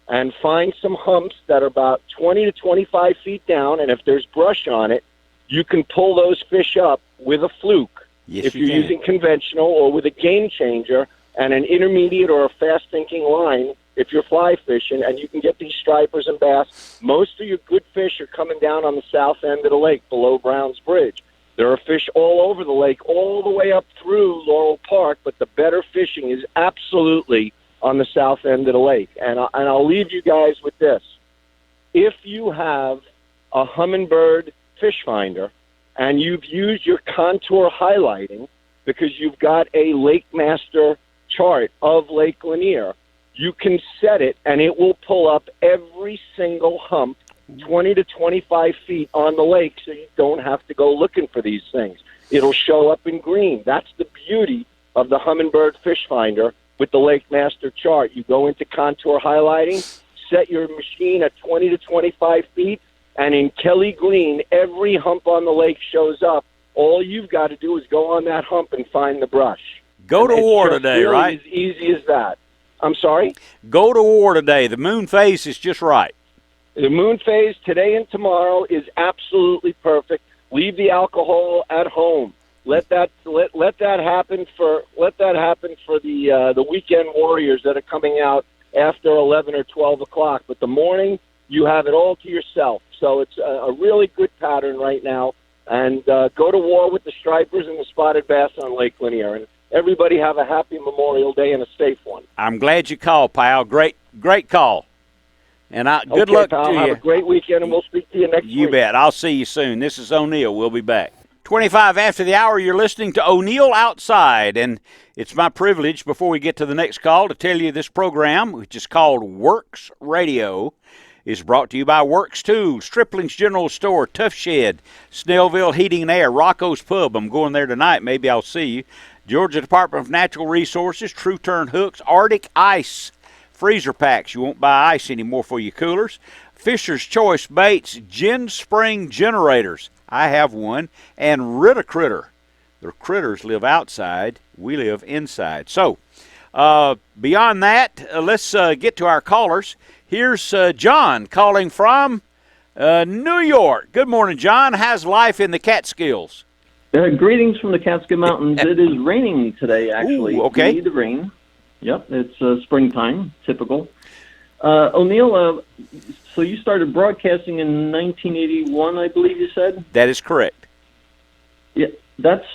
and find some humps that are about 20 to 25 feet down. And if there's brush on it, you can pull those fish up with a fluke. Yes, if you're using conventional, or with a game changer and an intermediate or a fast-sinking line if you're fly fishing, and you can get these stripers and bass. Most of your good fish are coming down on the south end of the lake below Brown's Bridge. There are fish all over the lake, all the way up through Laurel Park, but the better fishing is absolutely on the south end of the lake. And I'll leave you guys with this. If you have a Humminbird fish finder and you've used your contour highlighting because you've got a Lake Master chart of Lake Lanier, you can set it and it will pull up every single hump 20 to 25 feet on the lake, so you don't have to go looking for these things. It'll show up in green. That's the beauty of the Humminbird fish finder with the Lake Master chart. You go into contour highlighting, set your machine at 20 to 25 feet, and in Kelly green, every hump on the lake shows up. All you've got to do is go on that hump and find the brush. Go to war today, really right? As easy as that. I'm sorry? Go to war today. The moon phase is just right. The moon phase today and tomorrow is absolutely perfect. Leave the alcohol at home. Let that happen for the weekend warriors that are coming out after 11 or 12 o'clock. But the morning, you have it all to yourself. So it's a really good pattern right now. And go to war with the stripers and the spotted bass on Lake Lanier. And everybody have a happy Memorial Day and a safe one. I'm glad you called, pal. Great call. And good luck pal. to you. Have a great weekend, and we'll speak to you next week. You bet. I'll see you soon. This is O'Neill. We'll be back. 25 after the hour, you're listening to O'Neill Outside. And it's my privilege, before we get to the next call, to tell you this program, which is called Works Radio, is brought to you by Works 2, Stripling's General Store, Tuff Shed, Snellville Heating and Air, Rocco's Pub. I'm going there tonight. Maybe I'll see you. Georgia Department of Natural Resources, True Turn Hooks, Arctic Ice freezer packs. You won't buy ice anymore for your coolers. Fisher's Choice Baits, Gin Spring Generators. I have one. And Critter. The critters live outside. We live inside. So, beyond that, let's get to our callers. Here's John calling from New York. Good morning, John. How's life in the Catskills? Greetings from the Catskill Mountains. It is raining today, actually. Ooh, okay. We need the rain. Yep, it's springtime, typical. O'Neill, so you started broadcasting in 1981, I believe you said? That is correct. Yeah, that's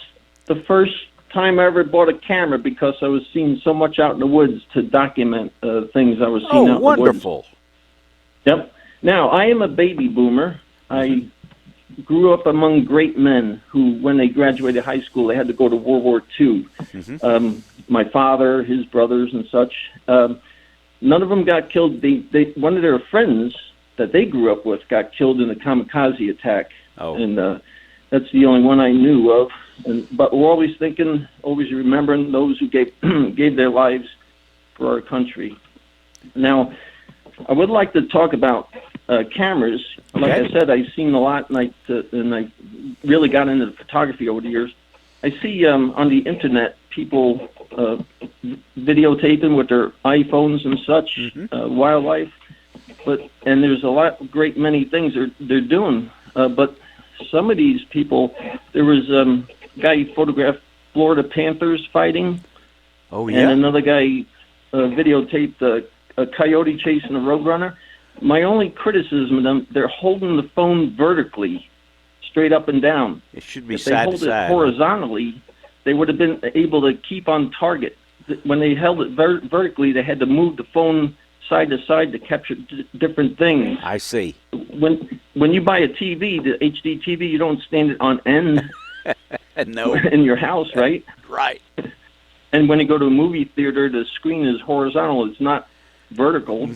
the first time I ever bought a camera because I was seeing so much out in the woods to document things I was seeing out in the woods. Oh, wonderful. Yep. Now, I am a baby boomer. I grew up among great men who, when they graduated high school, they had to go to World War II. My father, his brothers, and such. None of them got killed. One of their friends that they grew up with got killed in a kamikaze attack. And that's the only one I knew of. But we're always thinking, always remembering those who gave gave their lives for our country. Now, I would like to talk about cameras. Like I said, I've seen a lot, and I really got into photography over the years. I see on the internet people videotaping with their iPhones and such, wildlife. And there's a many things they're doing. But some of these people, there was a guy who photographed Florida Panthers fighting. Oh, yeah. And another guy videotaped a coyote chasing a roadrunner. My only criticism of them, they're holding the phone vertically, straight up and down. It should be if side to they hold side. it horizontally, they would have been able to keep on target. When they held it vertically, they had to move the phone side to side to capture different things. I see. When you buy a TV, the HD TV, you don't stand it on end no. in your house, right? Right. And when you go to a movie theater, the screen is horizontal. It's not vertical.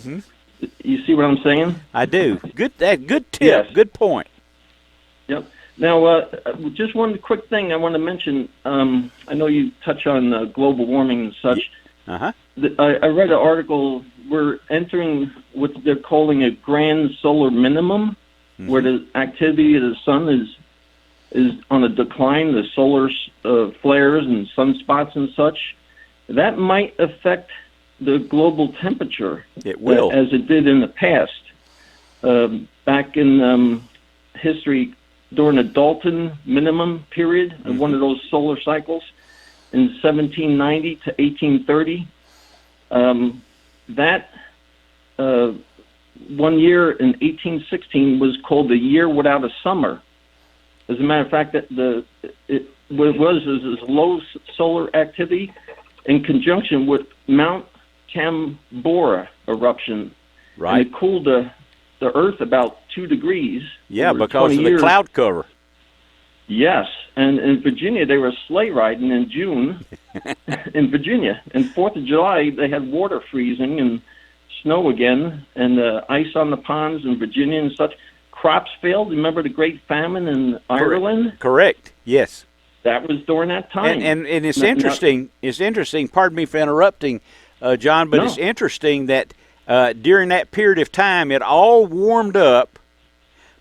You see what I'm saying? I do. Good tip. Yes. Good point. Yep. Now, just one quick thing I want to mention. I know you touch on global warming and such. I read an article. We're entering what they're calling a grand solar minimum, where the activity of the sun is on a decline, the solar flares and sunspots and such. That might affect the global temperature. It will. As it did in the past. Back in history, during the Dalton minimum period, one of those solar cycles, in 1790 to 1830, that 1 year in 1816 was called the year without a summer. As a matter of fact, it was low solar activity in conjunction with Mount Tambora eruption. Right. And it cooled the Earth about 2 degrees. Yeah, because of the cloud cover. Yes, and in Virginia, they were sleigh riding in June in Virginia. And 4th of July, they had water freezing and snow again, and ice on the ponds in Virginia and such. Crops failed. Remember the Great Famine in Ireland? Correct. Yes. That was during that time. And it's interesting. It's interesting. Pardon me for interrupting, John, but it's interesting that during that period of time, it all warmed up,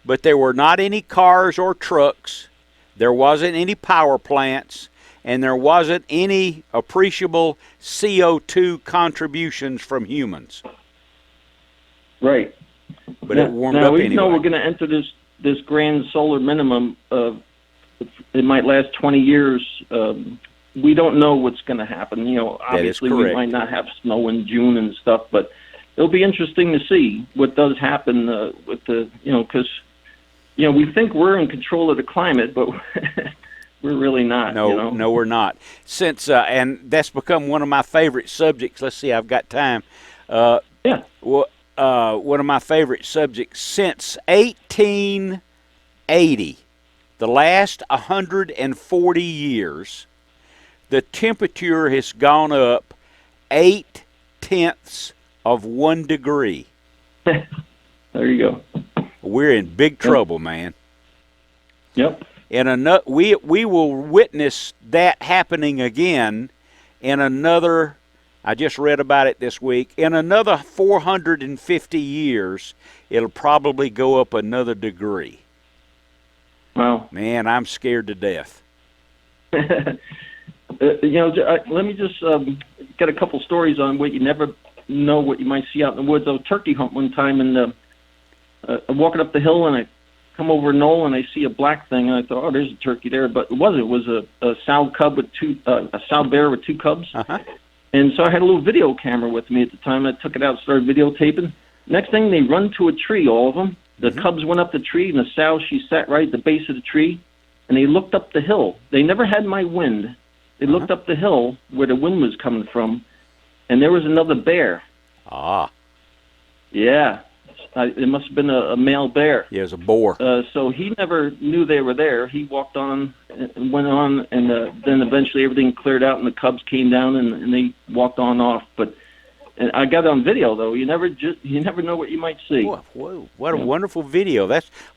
but there were not any cars or trucks. There wasn't any power plants, and there wasn't any appreciable CO2 contributions from humans. Right. But it warmed up anyway. Now, we know we're going to enter this grand solar minimum. It might last 20 years. We don't know what's going to happen. You know, obviously we might not have snow in June and stuff, but it'll be interesting to see what does happen with the, because, we think we're in control of the climate, but we're really not. No, we're not. Since and that's become one of my favorite subjects. Let's see, I've got time. One of my favorite subjects since 1880, the last 140 years, the temperature has gone up 0.8 of 1 degree. There you go. We're in big trouble, man. Yep. And we will witness that happening again in another, I just read about it this week, in another 450 years, it'll probably go up another degree. Wow. Man, I'm scared to death. Let me just get a couple stories on what you never know what you might see out in the woods. I was turkey hunt one time in I'm walking up the hill, and I come over a knoll, and I see a black thing, and I thought, oh, there's a turkey there. But it wasn't. It was a sow cub with a sow bear with 2 cubs. Uh-huh. And so I had a little video camera with me at the time. I took it out and started videotaping. Next thing, they run to a tree, all of them. The cubs went up the tree, and the sow, she sat right at the base of the tree, and they looked up the hill. They never had my wind. They looked up the hill where the wind was coming from, and there was another bear. Ah. Yeah. It must have been a male bear. Yeah, it was a boar. So he never knew they were there. He walked on and went on, and then eventually everything cleared out, and the cubs came down, and they walked on off. But and I got it on video, though. You never know what you might see. Whoa, what a wonderful video.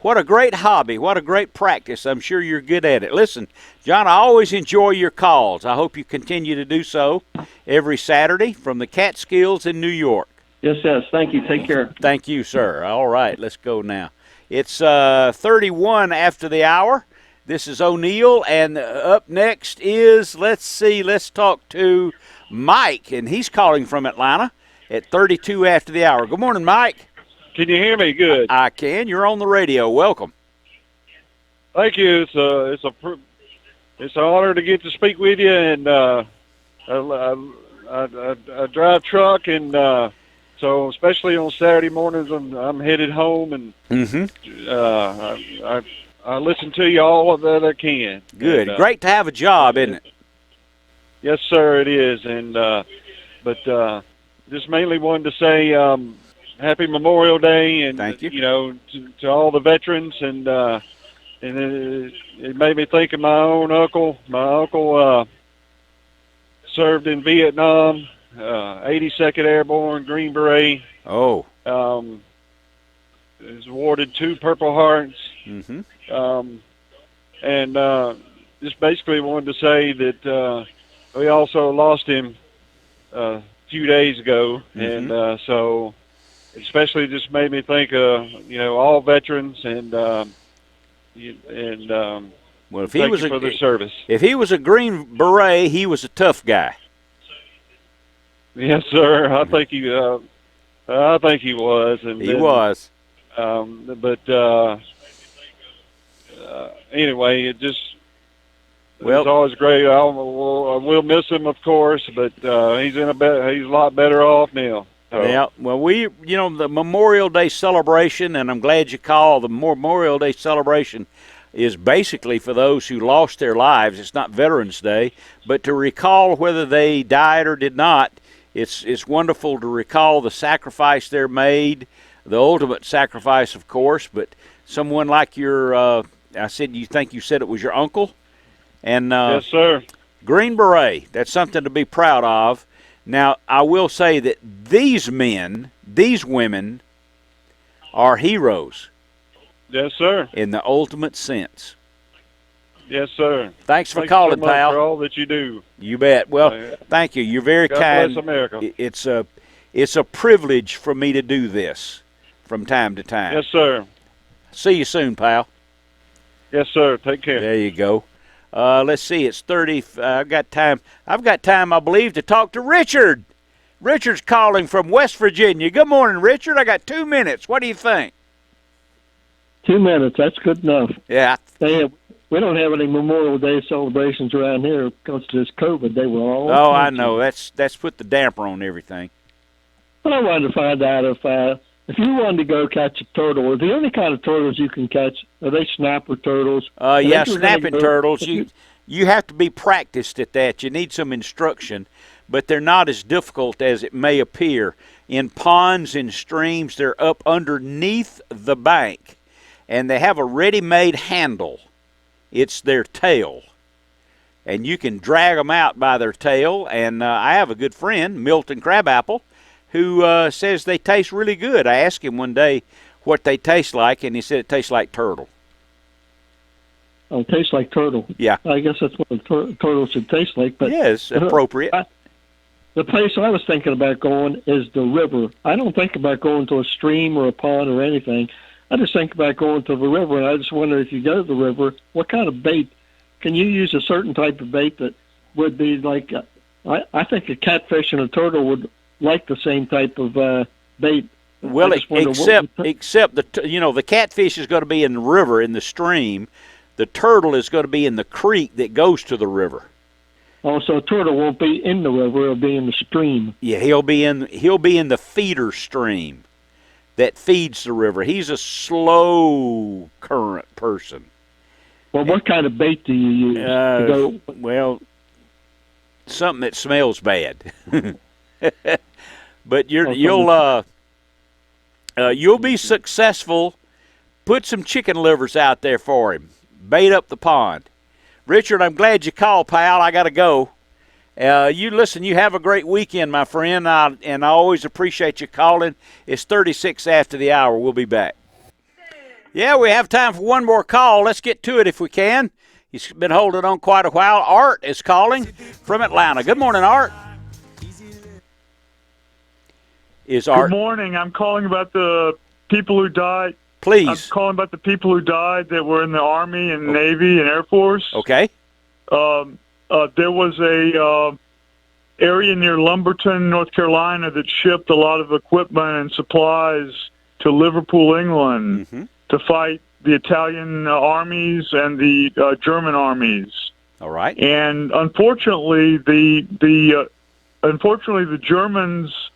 What a great hobby. What a great practice. I'm sure you're good at it. Listen, John, I always enjoy your calls. I hope you continue to do so every Saturday from the Catskills in New York. Yes. Thank you. Take care. Thank you, sir. All right, let's go now. It's 31 after the hour. This is O'Neill, and up next is, let's talk to Mike, and he's calling from Atlanta at 32 after the hour. Good morning, Mike. Can you hear me good? I can. You're on the radio. Welcome. Thank you. It's an honor to get to speak with you, and I drive truck, and so especially on Saturday mornings, I'm headed home, and I listen to you all that I can. Good. And, great to have a job, isn't it? Yes, sir, it is. And but just mainly wanted to say Happy Memorial Day, and thank you. You know, to all the veterans, and it made me think of my own uncle. My uncle served in Vietnam. 82nd Airborne, Green Beret. Oh. Was awarded 2 Purple Hearts. And just basically wanted to say that we also lost him a few days ago. And so especially just made me think of, all veterans, and well, if he was for their service. If he was a Green Beret, he was a tough guy. Yes, sir. I think he was, and he was. But anyway, it was always great. I will miss him, of course, but he's a lot better off now. So. Yeah. Well, the Memorial Day celebration, and I'm glad you called. The Memorial Day celebration is basically for those who lost their lives. It's not Veterans Day, but to recall whether they died or did not. It's wonderful to recall the sacrifice they're made, the ultimate sacrifice, of course, but someone like you said it was your uncle? And yes, sir. Green Beret, that's something to be proud of. Now, I will say that these men, these women, are heroes. Yes, sir. In the ultimate sense. Yes, sir. Thanks for calling, so much pal. For all that you do. You bet. Well, thank you. You're very kind. God bless America. It's a privilege for me to do this from time to time. Yes, sir. See you soon, pal. Yes, sir. Take care. There you go. Let's see. It's 30. I've got time, I believe, to talk to Richard. Richard's calling from West Virginia. Good morning, Richard. I got 2 minutes. What do you think? 2 minutes. That's good enough. Yeah. We don't have any Memorial Day celebrations around here because of this COVID. They were all. Oh, I know. That's put the damper on everything. But I wanted to find out if you wanted to go catch a turtle, are the only kind of turtles you can catch, are they snapper turtles? Yeah, snapping turtles. You have to be practiced at that. You need some instruction, but they're not as difficult as it may appear. In ponds and streams, they're up underneath the bank, and they have a ready-made handle. It's their tail, and you can drag them out by their tail. And I have a good friend, Milton Crabapple, who says they taste really good. I asked him one day what they taste like, and he said it tastes like turtle. Oh, it tastes like turtle. Yeah. I guess that's what a turtle should taste like. But yes, appropriate. The place I was thinking about going is the river. I don't think about going to a stream or a pond or anything. I just think about going to the river, and I just wonder if you go to the river, what kind of bait? Can you use a certain type of bait that would be like, I think a catfish and a turtle would like the same type of bait. Well, except the catfish is going to be in the river, in the stream. The turtle is going to be in the creek that goes to the river. Oh, so a turtle won't be in the river; it'll be in the stream. Yeah, he'll be in the feeder stream that feeds the river. He's a slow current person. Well, what kind of bait do you use? Well, something that smells bad. But you'll be successful. Put some chicken livers out there for him. Bait up the pond. Richard, I'm glad you called, pal. I got to go. You have a great weekend, my friend, and I always appreciate you calling. It's 36 after the hour. We'll be back. Yeah, we have time for one more call. Let's get to it if we can. He's been holding on quite a while. Art is calling from Atlanta. Good morning, Art. Good morning. I'm calling about the people who died. Please. I'm calling about the people who died that were in the Army and Navy and Air Force. Okay. There was a area near Lumberton, North Carolina, that shipped a lot of equipment and supplies to Liverpool, England, to fight the Italian armies and the German armies. All right. And unfortunately, the Germans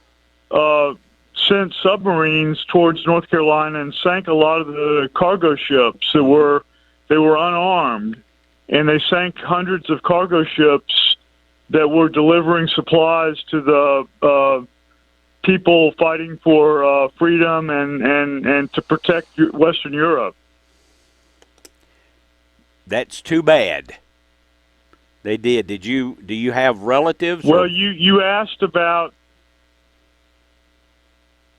sent submarines towards North Carolina and sank a lot of the cargo ships that were unarmed, and they sank hundreds of cargo ships that were delivering supplies to the people fighting for freedom and to protect Western Europe. That's too bad. They did. Do you have relatives? Well, you asked about.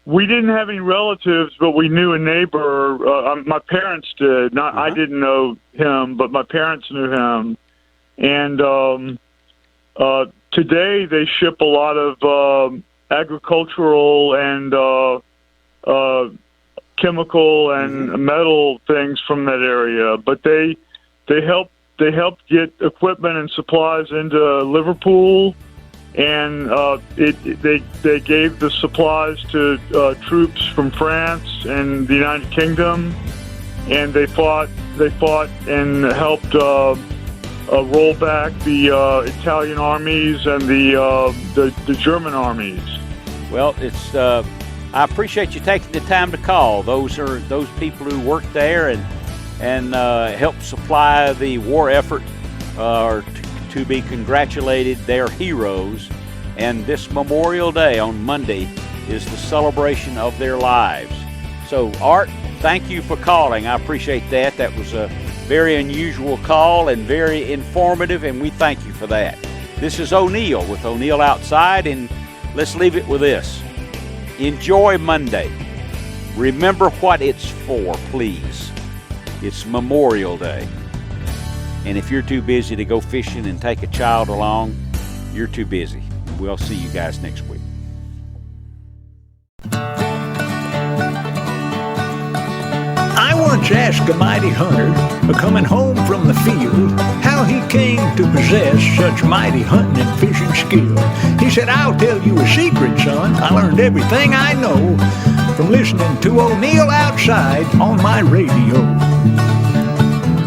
We didn't have any relatives, but we knew a neighbor. My parents did. I didn't know him, but my parents knew him. And today they ship a lot of agricultural and chemical and metal things from that area. But they helped get equipment and supplies into Liverpool. And they gave the supplies to troops from France and the United Kingdom, and they fought and helped roll back the Italian armies and the German armies. Well, it's I appreciate you taking the time to call. Those are those people who work there and help supply the war effort are to be congratulated. They're heroes, and this Memorial Day on Monday is the celebration of their lives. So, Art, thank you for calling. I appreciate that. That was a very unusual call and very informative, and we thank you for that. This is O'Neill with O'Neill Outside, and let's leave it with this. Enjoy Monday. Remember what it's for, please. It's Memorial Day. And if you're too busy to go fishing and take a child along, you're too busy. We'll see you guys next week. I once asked a mighty hunter, coming home from the field, how he came to possess such mighty hunting and fishing skill. He said, "I'll tell you a secret, son. I learned everything I know from listening to O'Neill Outside on my radio."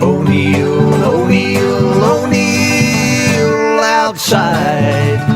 O'Neill, O'Neill, O'Neill Outside.